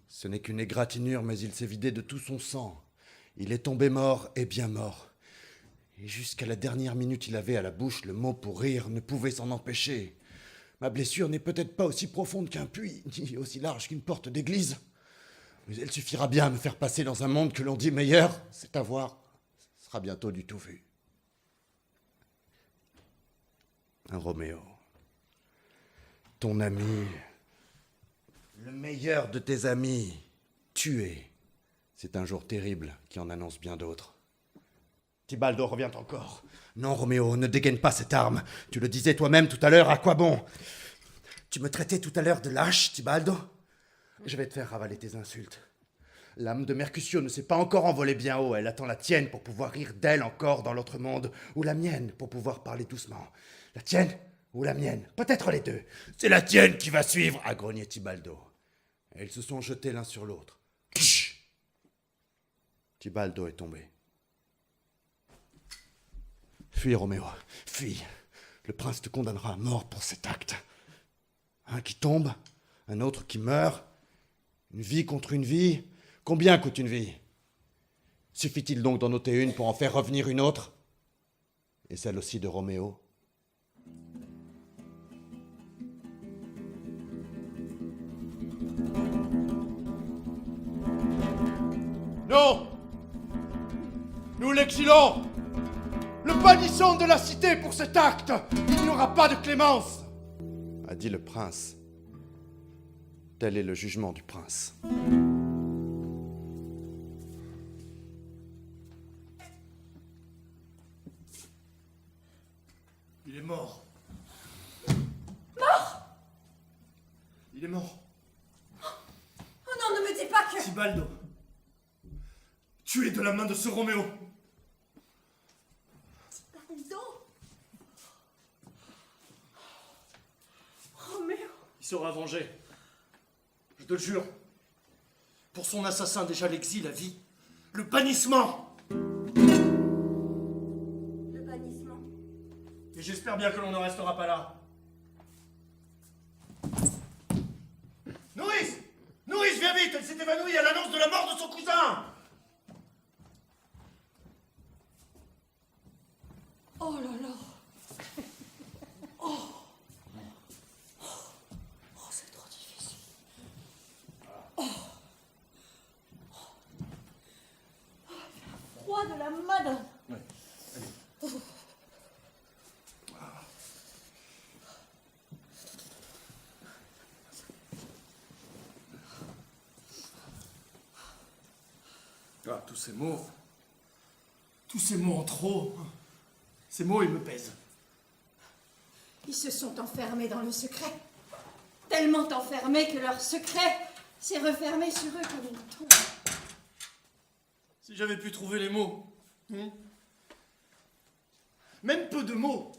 Ce n'est qu'une égratignure, mais il s'est vidé de tout son sang. Il est tombé mort et bien mort. Et jusqu'à la dernière minute, il avait à la bouche le mot pour rire, ne pouvait s'en empêcher. Ma blessure n'est peut-être pas aussi profonde qu'un puits, ni aussi large qu'une porte d'église. Mais elle suffira bien à me faire passer dans un monde que l'on dit meilleur. C'est à voir. Ce sera bientôt du tout vu. Un Roméo. Ton ami. Le meilleur de tes amis. Tué. C'est un jour terrible qui en annonce bien d'autres. Tibaldo revient encore. Non, Roméo, ne dégaine pas cette arme. Tu le disais toi-même tout à l'heure, à quoi bon? Tu me traitais tout à l'heure de lâche, Tibaldo? Je vais te faire ravaler tes insultes. L'âme de Mercutio ne s'est pas encore envolée bien haut. Elle attend la tienne pour pouvoir rire d'elle encore dans l'autre monde, ou la mienne pour pouvoir parler doucement. La tienne ou la mienne? Peut-être les deux. C'est la tienne qui va suivre, a grogné Tibaldo. Et ils se sont jetés l'un sur l'autre. Tibaldo est tombé. Fuis, Roméo, fuis. Le prince te condamnera à mort pour cet acte. Un qui tombe, un autre qui meurt. Une vie contre une vie. Combien coûte une vie? Suffit-il donc d'en ôter une pour en faire revenir une autre? Et celle aussi de Roméo? Non! Nous l'exilons! Le bannissons de la cité pour cet acte! Il n'y aura pas de clémence! A dit le prince. Tel est le jugement du prince. Il est mort. Mort? Il est mort. Oh non, ne me dis pas que... Tibaldo. Tué de la main de ce Roméo. Tibaldo? Roméo? Il sera vengé. Je te le jure. Pour son assassin, déjà l'exil, la vie. Le bannissement. Le bannissement. Et j'espère bien que l'on ne restera pas là. Nourrice! Nourrice, viens vite! Elle s'est évanouie à l'annonce de la mort de son cousin! Oh là là. Oh, c'est trop difficile. Froid de la madone. tous ces mots. Tous ces mots en trop. Ces mots, ils me pèsent. Ils se sont enfermés dans le secret. Tellement enfermés que leur secret s'est refermé sur eux comme une tombe. Si j'avais pu trouver les mots. Même peu de mots.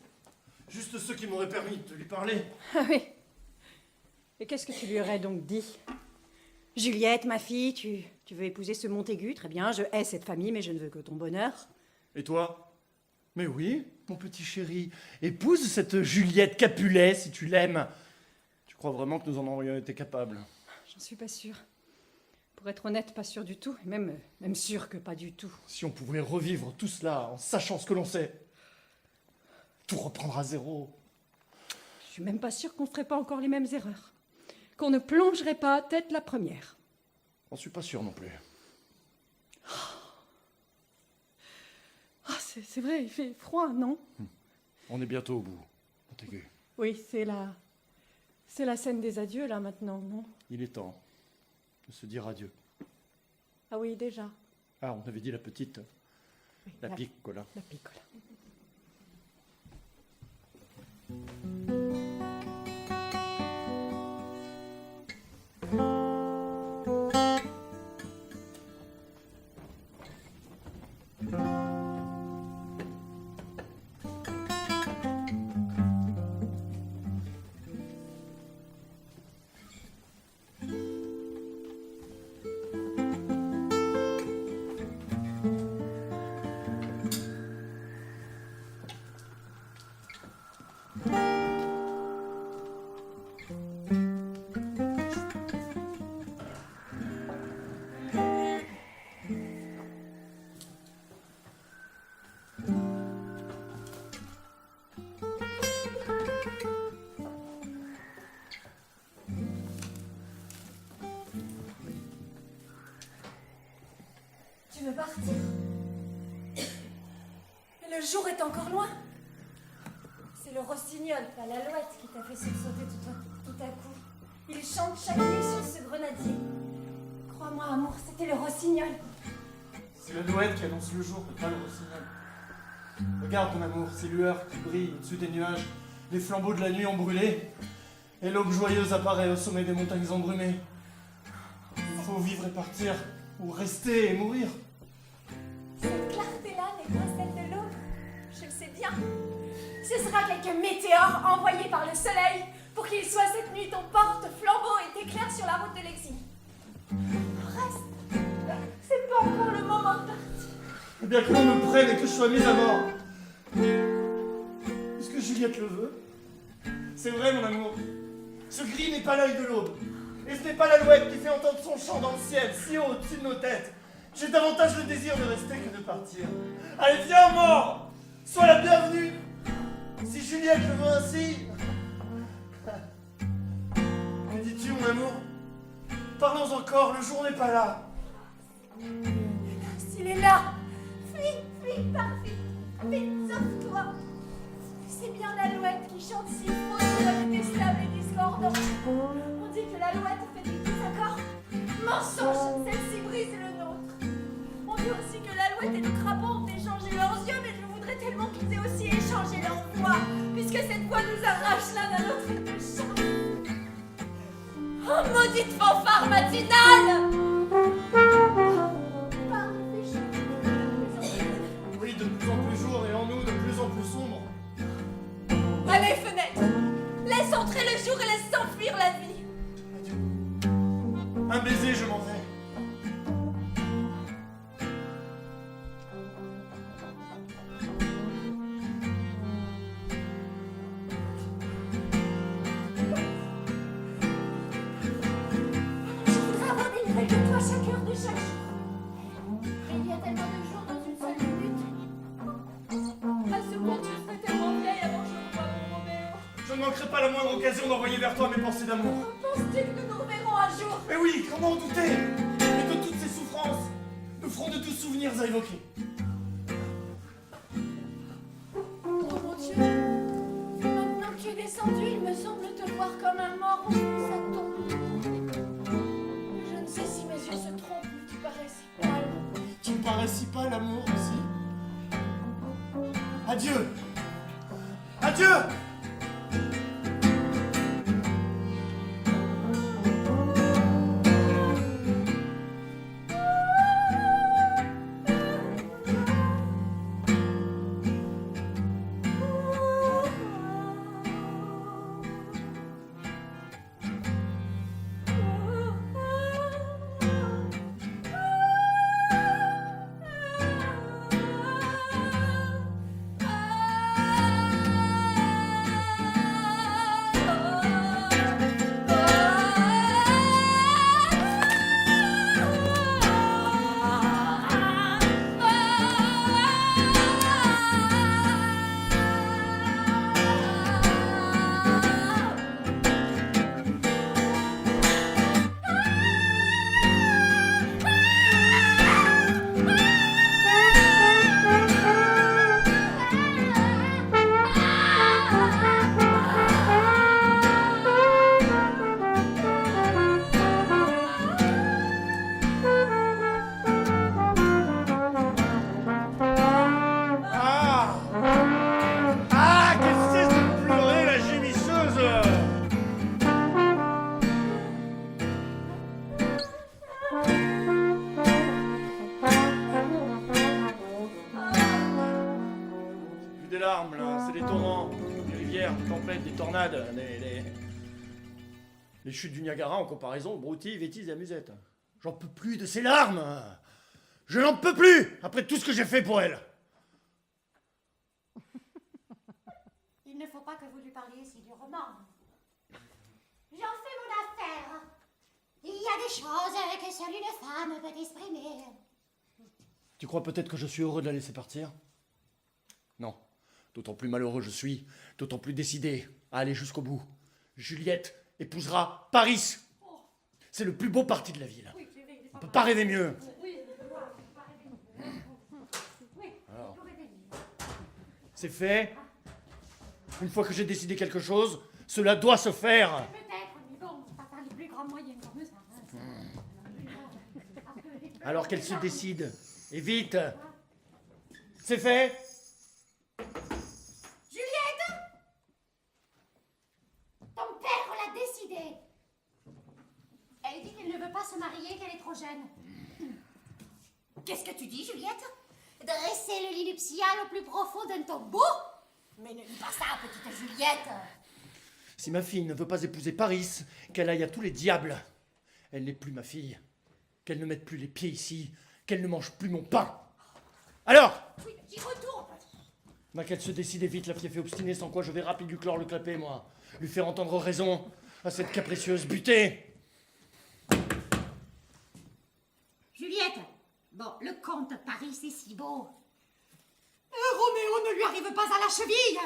Juste ceux qui m'auraient permis de lui parler. Ah oui. Et qu'est-ce que tu lui aurais donc dit? Juliette, ma fille, tu veux épouser ce Montaigu? Très bien, je hais cette famille, mais je ne veux que ton bonheur. Et toi? Mais oui, mon petit chéri. Épouse cette Juliette Capulet, si tu l'aimes. Tu crois vraiment que nous en aurions été capables? J'en suis pas sûre. Pour être honnête, pas sûre du tout. Et même sûre que pas du tout. Si on pouvait revivre tout cela en sachant ce que l'on sait. Tout reprendre à zéro. Je suis même pas sûre qu'on ferait pas encore les mêmes erreurs. Qu'on ne plongerait pas tête la première. J'en suis pas sûr non plus. Ah, c'est vrai, il fait froid, non? On est bientôt au bout, Montaigu. Oui, c'est la scène des adieux, là, maintenant, non? Il est temps de se dire adieu. Ah oui, déjà. Ah, on avait dit la petite. Oui, La piccola. La piccola. Tu veux partir? Et le jour est encore loin. C'est le rossignol, pas l'alouette, qui t'a fait sursauter tout à coup. Il chante chaque nuit sur ce grenadier. Crois-moi, amour, c'était le rossignol. C'est l'alouette qui annonce le jour, pas le rossignol. Regarde, mon amour, ces lueurs qui brillent au-dessus des nuages. Les flambeaux de la nuit ont brûlé. Et l'aube joyeuse apparaît au sommet des montagnes embrumées. Il faut vivre et partir, ou rester et mourir. Cette clarté-là n'est pas celle de l'aube. Je le sais bien. Ce sera quelques météores envoyés par le soleil pour qu'il soit cette nuit ton porte-flambeau et t'éclaire sur la route de l'exil. Reste. C'est pas encore le moment de partir. Eh bien que l'on me prenne et que je sois mis à mort. Puisque Juliette le veut. C'est vrai, mon amour. Ce gris n'est pas l'œil de l'aube. Et ce n'est pas l'alouette qui fait entendre son chant dans le ciel, si haut au-dessus de nos têtes. J'ai davantage le désir de rester que de partir. Allez, viens, mort! Sois la bienvenue! Si Juliette le veut ainsi... Que dis-tu, mon amour? Parlons encore, le jour n'est pas là. S'il est là, fuis, pars vite, sauve-toi. C'est bien l'alouette qui chante si faux sur la détestable et discordant. On dit que l'alouette fait des petits accords. Mensonge, celle-ci brise le nôtre. On dit aussi que l'alouette et le crapaud ont échangé leurs yeux, mais je voudrais tellement qu'ils aient aussi échangé leur voix, puisque cette voix nous arrache l'un à l'autre et nous chante. Oh, maudite fanfare matinale! Oui, de plus en plus jour et en nous de plus en plus sombre. Allez, fenêtre! Laisse entrer le jour et laisse s'enfuir la vie! Un baiser, je m'en vais. Je voudrais avoir des nouvelles de toi chaque heure de chaque jour. Mais il y a tellement de jours dans une seule minute. À ce point, tu serais tellement vieille avant que je revoie mon Roméo. Je ne manquerai pas la moindre occasion d'envoyer vers toi mes pensées d'amour. Penses-tu que nous nous reverrons un jour? Mais oui, comment en douter? Et que toutes ces souffrances nous feront de doux souvenirs à évoquer. Oh mon Dieu! Maintenant que tu es descendu, il me semble te voir comme un mort au fond de sa tombe. Je ne sais si mes yeux se trompent, mais tu parais si pâle. Tu paraît si pas l'amour aussi. Adieu. Adieu. Des larmes, là, c'est des torrents, des rivières, des tempêtes, des tornades, les chutes du Niagara en comparaison, broutilles, bêtises et amusettes. J'en peux plus de ces larmes. Je n'en peux plus après tout ce que j'ai fait pour elle. Il ne faut pas que vous lui parliez si durement. J'en fais mon affaire. Il y a des choses que seule une femme peut exprimer. Tu crois peut-être que je suis heureux de la laisser partir? Non. D'autant plus malheureux je suis, d'autant plus décidé à aller jusqu'au bout. Juliette épousera Paris. C'est le plus beau parti de la ville. On ne peut pas rêver mieux. Alors, c'est fait. Une fois que j'ai décidé quelque chose, cela doit se faire. Peut-être, mais bon, pas par les plus grands moyens comme ça. Alors qu'elle se décide. Et vite. C'est fait. Juliette! Ton père l'a décidé. Elle dit qu'elle ne veut pas se marier, qu'elle est trop jeune. Qu'est-ce que tu dis, Juliette? Dresser le lit nuptial au plus profond d'un tombeau? Mais ne dis pas ça, petite Juliette. Si ma fille ne veut pas épouser Paris, qu'elle aille à tous les diables. Elle n'est plus ma fille. Qu'elle ne mette plus les pieds ici. Qu'elle ne mange plus mon pain. Alors? Oui, j'y retourne. Qu'elle se décide vite, la fief est obstinée, sans quoi je vais rapide lui clore le clapet, moi. Lui faire entendre raison à cette capricieuse butée. Juliette, bon, le comte Paris, c'est si beau. Roméo ne lui arrive pas à la cheville.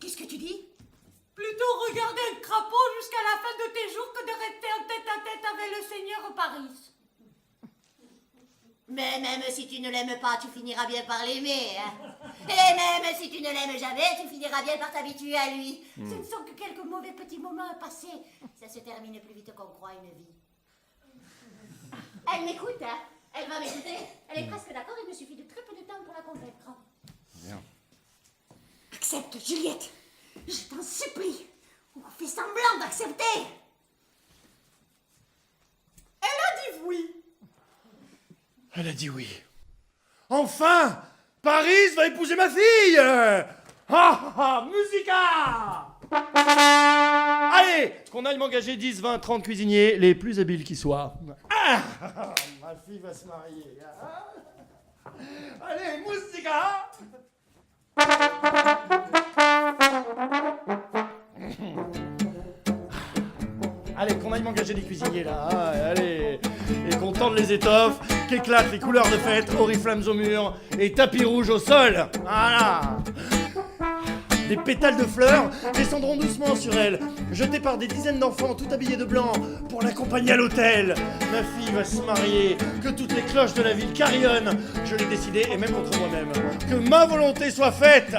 Qu'est-ce que tu dis? Plutôt regarder le crapaud jusqu'à la fin de tes jours que de rester en tête-à-tête avec le seigneur Paris. Mais même si tu ne l'aimes pas, tu finiras bien par l'aimer. Hein? Et même si tu ne l'aimes jamais, tu finiras bien par t'habituer à lui. Ce ne sont que quelques mauvais petits moments passés. Ça se termine plus vite qu'on croit une vie. Elle m'écoute, hein? Elle va m'écouter. Elle est presque d'accord, il me suffit de très peu de temps pour la convaincre. Bien. Accepte, Juliette. Je t'en supplie. Ou fais semblant d'accepter. Elle a dit oui. Elle a dit oui. Enfin, Paris va épouser ma fille. Musica. Allez, qu'on aille m'engager 10, 20, 30 cuisiniers, les plus habiles qui soient. Ma fille va se marier. Allez, musica. Allez, qu'on aille m'engager des cuisiniers là, allez, et qu'on tende les étoffes, qu'éclatent les couleurs de fête, oriflammes au mur et tapis rouge au sol. Voilà. Des pétales de fleurs descendront doucement sur elle, jetés par des dizaines d'enfants tout habillés de blanc pour l'accompagner à l'hôtel. Ma fille va se marier, que toutes les cloches de la ville carillonnent. Je l'ai décidé, et même contre moi-même, que ma volonté soit faite.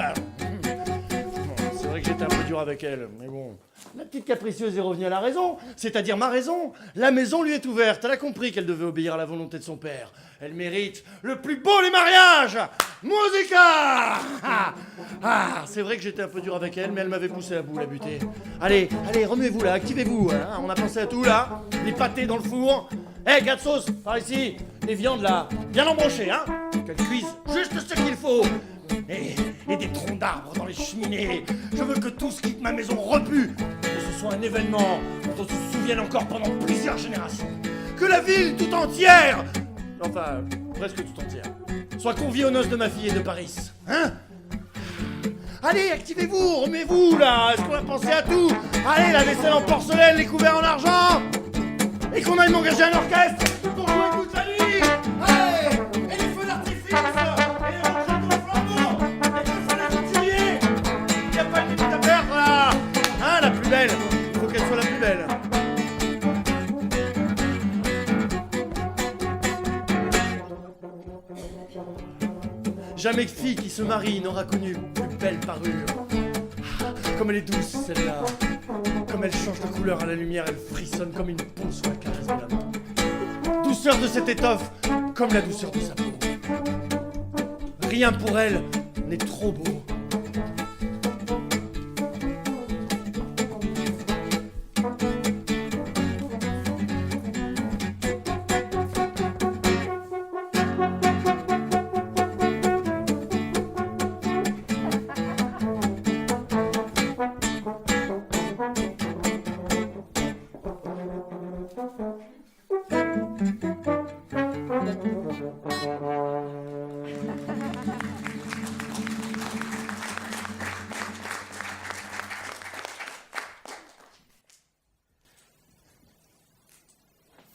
C'est vrai que j'étais un peu dur avec elle, mais bon. La petite capricieuse est revenue à la raison, c'est-à-dire ma raison. La maison lui est ouverte, elle a compris qu'elle devait obéir à la volonté de son père. Elle mérite le plus beau des mariages. Musica. C'est vrai que j'étais un peu dur avec elle, mais elle m'avait poussé à bout, la butée. Allez, remuez-vous là, activez-vous, hein. On a pensé à tout là. Les pâtés dans le four. Gars de sauce, par ici. Les viandes là, bien embranchées, hein. Qu'elles cuisent juste ce qu'il faut. Et des troncs d'arbres dans les cheminées. Je veux que tous quittent ma maison repus. Que ce soit un événement dont on se souvienne encore pendant plusieurs générations. Que la ville tout entière, enfin presque tout entière, soit conviée aux noces de ma fille et de Paris. Hein? Allez, activez-vous, remettez-vous là. Est-ce qu'on a pensé à tout? Allez, la vaisselle en porcelaine, les couverts en argent. Et qu'on aille m'engager un orchestre pour jouer toute la nuit. Allez, et les feux d'artifice. Et les rentrées de flambeau. Et que le feu d'artillerie. Il n'y a pas une minute à perdre là. Hein, la plus belle. Il faut qu'elle soit la plus belle. Jamais fille qui se marie n'aura connu plus belle parure. Comme elle est douce, celle-là. Comme elle change de couleur à la lumière, elle frissonne comme une peau sous la caresse de la main. Douceur de cette étoffe, comme la douceur de sa peau. Rien pour elle n'est trop beau.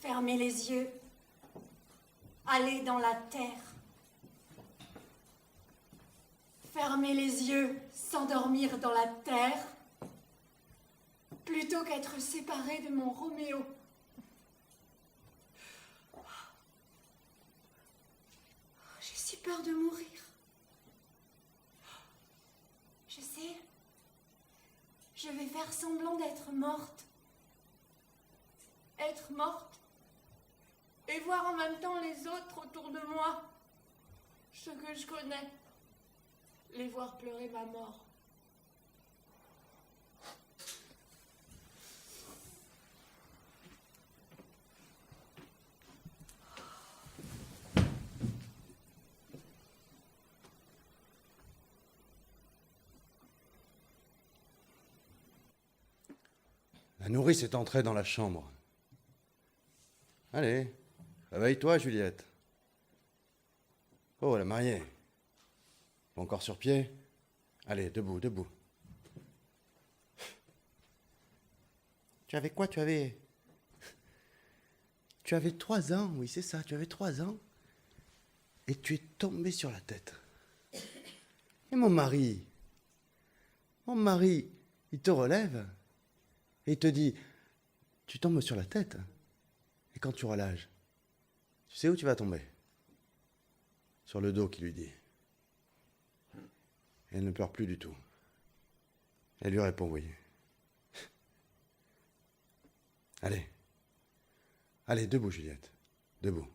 Fermez les yeux. Allez dans la terre. Fermez les yeux, s'endormir dans la terre, plutôt qu'être séparé de mon Roméo. J'ai si peur de mourir. Je sais, je vais faire semblant d'être morte. Être morte et voir en même temps les autres autour de moi, ceux que je connais, les voir pleurer ma mort. La nourrice est entrée dans la chambre. Allez, réveille-toi, Juliette. Oh, la mariée. Encore sur pied? Allez, debout, debout. Tu avais quoi? Tu avais 3 ans, oui, c'est ça, tu avais 3 ans. Et tu es tombé sur la tête. Et mon mari, il te relève et il te dit, tu tombes sur la tête. Et quand tu auras l'âge, tu sais où tu vas tomber? Sur le dos, qui lui dit. Elle ne pleure plus du tout. Elle lui répond oui. Allez, debout, Juliette. Debout.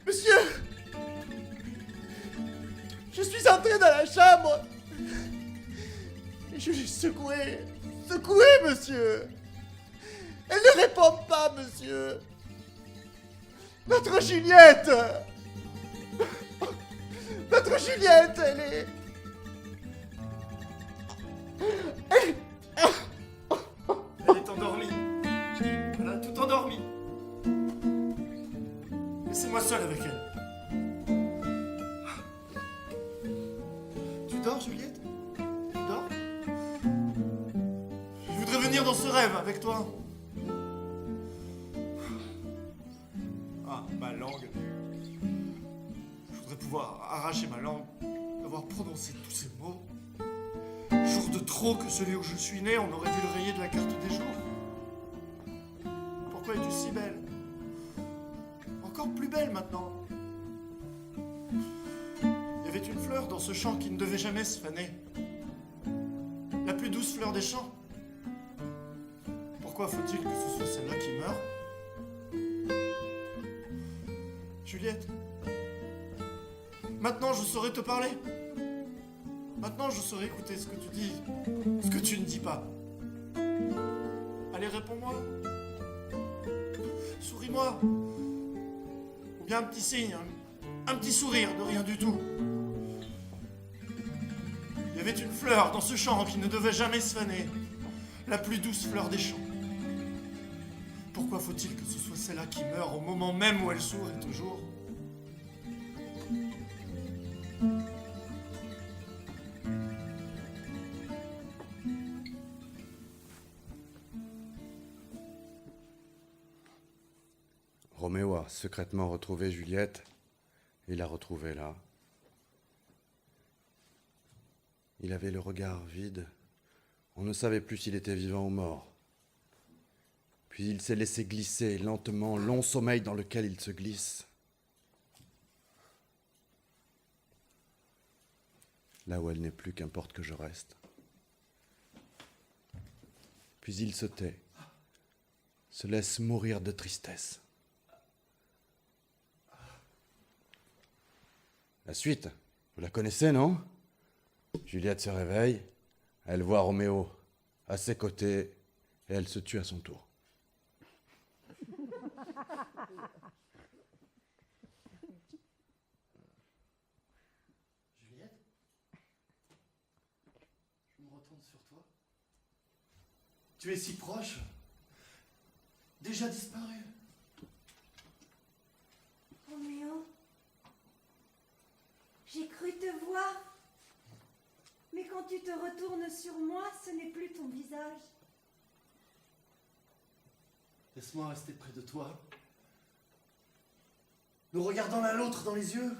Monsieur, je suis entré dans la chambre et je l'ai secoué, monsieur. Elle ne répond pas, monsieur. Notre Juliette, elle est... Elle est endormie. Elle a tout endormi. Laissez-moi seul avec elle. Tu dors, Juliette? Tu dors? Je voudrais venir dans ce rêve avec toi. Ah, ma langue. Je pouvoir arracher ma langue, d'avoir prononcé tous ces mots. Jour de trop que celui où je suis né, on aurait dû le rayer de la carte des jours. Pourquoi es-tu si belle? Encore plus belle maintenant. Il y avait une fleur dans ce champ qui ne devait jamais se faner. La plus douce fleur des champs. Pourquoi faut-il que ce soit celle-là qui meure? Juliette, maintenant je saurais te parler. Maintenant je saurais écouter ce que tu dis, ce que tu ne dis pas. Allez, réponds-moi. Souris-moi. Ou bien un petit signe, un petit sourire de rien du tout. Il y avait une fleur dans ce champ qui ne devait jamais se faner. La plus douce fleur des champs. Pourquoi faut-il que ce soit celle-là qui meurt au moment même où elle sourit toujours? Roméo a secrètement retrouvé Juliette. Il l'a retrouvée là. Il avait le regard vide. On ne savait plus s'il était vivant ou mort. Puis il s'est laissé glisser lentement, long sommeil dans lequel il se glisse. Là où elle n'est plus, qu'importe que je reste. Puis il se tait, se laisse mourir de tristesse. La suite, vous la connaissez, non? Juliette se réveille, elle voit Roméo à ses côtés et elle se tue à son tour. Juliette, je me retourne sur toi. Tu es si proche, déjà disparu. Roméo, j'ai cru te voir. Mais quand tu te retournes sur moi, ce n'est plus ton visage. Laisse-moi rester près de toi. Nous regardons l'un l'autre dans les yeux.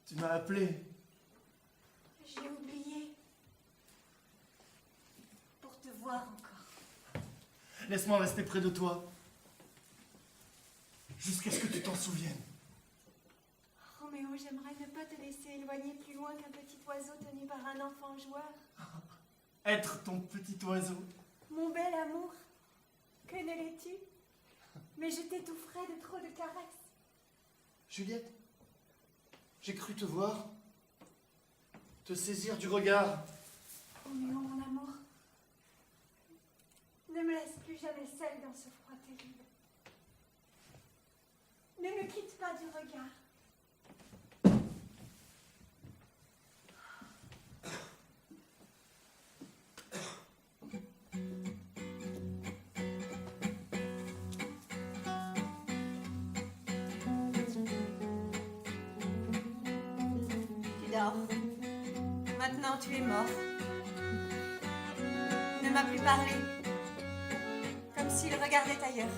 Tu m'as appelé. J'ai oublié. Pour te voir encore. Laisse-moi rester près de toi. Jusqu'à ce que tu t'en souviennes. Roméo, j'aimerais ne pas te laisser éloigner plus loin qu'un petit oiseau tenu par un enfant joueur. Être ton petit oiseau. Mon bel amour, que ne l'es-tu? Mais je t'étoufferais de trop de caresses. Juliette, j'ai cru te voir, te saisir du regard. Roméo, mon amour, ne me laisse plus jamais seule dans ce froid terrible. Ne me quitte pas du regard. Tu dors. Maintenant tu es mort. Ne m'a plus parlé. Comme s'il regardait ailleurs.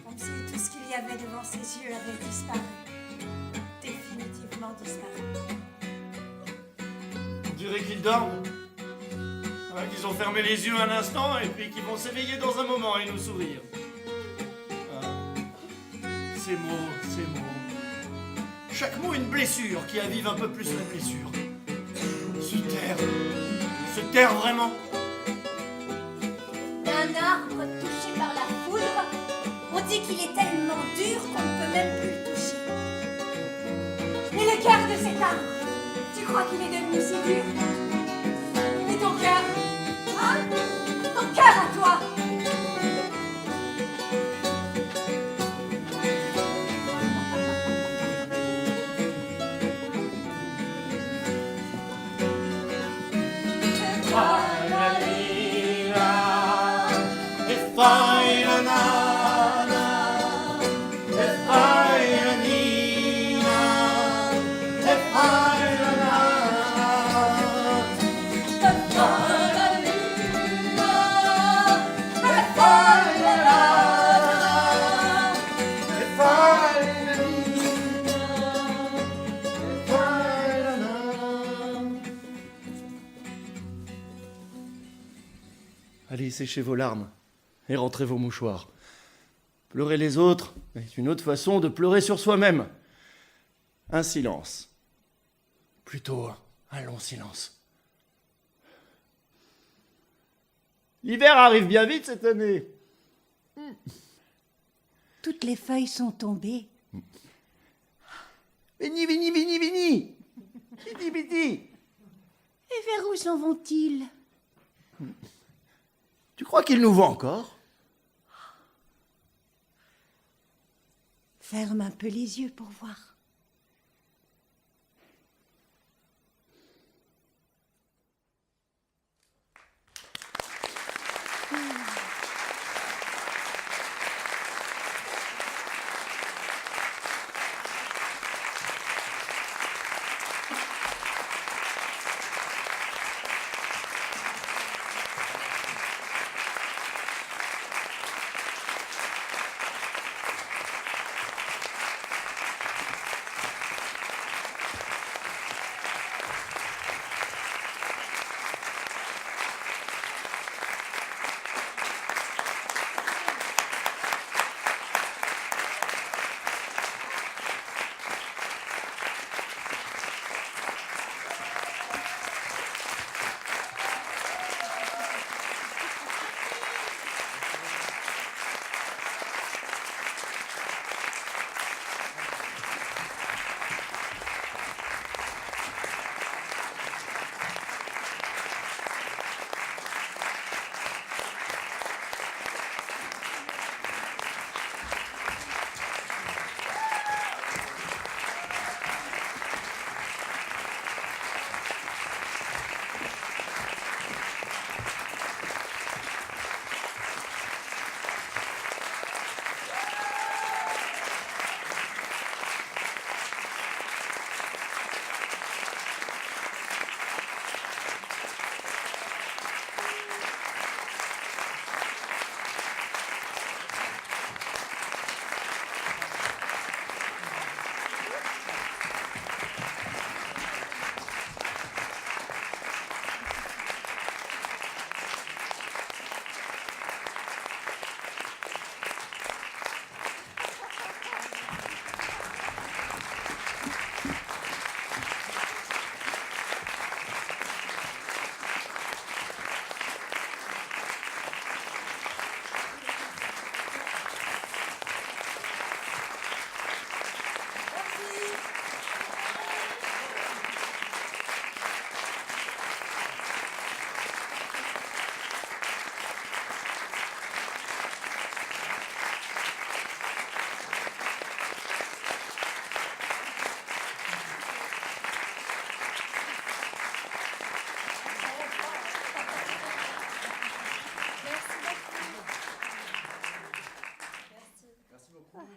Comme si tout ce qu'il y avait devant ses yeux avait disparu. Définitivement disparu. On dirait qu'ils dorment. Qu'ils ont fermé les yeux un instant et puis qu'ils vont s'éveiller dans un moment et nous sourire. Ces mots. Chaque mot une blessure qui avive un peu plus la blessure. Se taire vraiment. D'un arbre touché par la foudre, on dit qu'il est tellement dur qu'on ne peut même plus le toucher. Mais le cœur de cet arbre, tu crois qu'il est devenu si dur? Et ton cœur? Hein? Ton cœur à toi? Allez sécher vos larmes et rentrez vos mouchoirs. Pleurer les autres est une autre façon de pleurer sur soi-même. Un silence. Plutôt un long silence. L'hiver arrive bien vite cette année. Toutes les feuilles sont tombées. Vini, vini, vini, vini. Viti, viti. Et vers où s'en vont-ils? Tu crois qu'ils nous voient encore? Ferme un peu les yeux pour voir.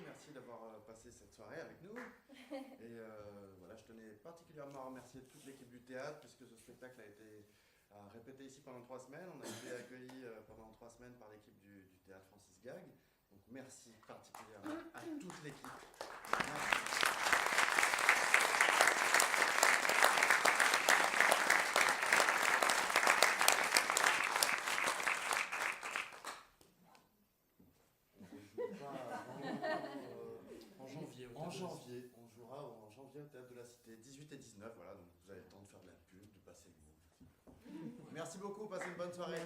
Merci d'avoir passé cette soirée avec nous. Et voilà, je tenais particulièrement à remercier toute l'équipe du théâtre, puisque ce spectacle a été répété ici pendant 3 semaines. On a été accueillis pendant 3 semaines par l'équipe du théâtre Francis Gag. Donc merci particulièrement à toute l'équipe. Merci. En janvier, on jouera en janvier au Théâtre de la Cité, 18 et 19, voilà, donc vous avez le temps de faire de la pub, de passer le mot. Merci beaucoup, passez une bonne soirée.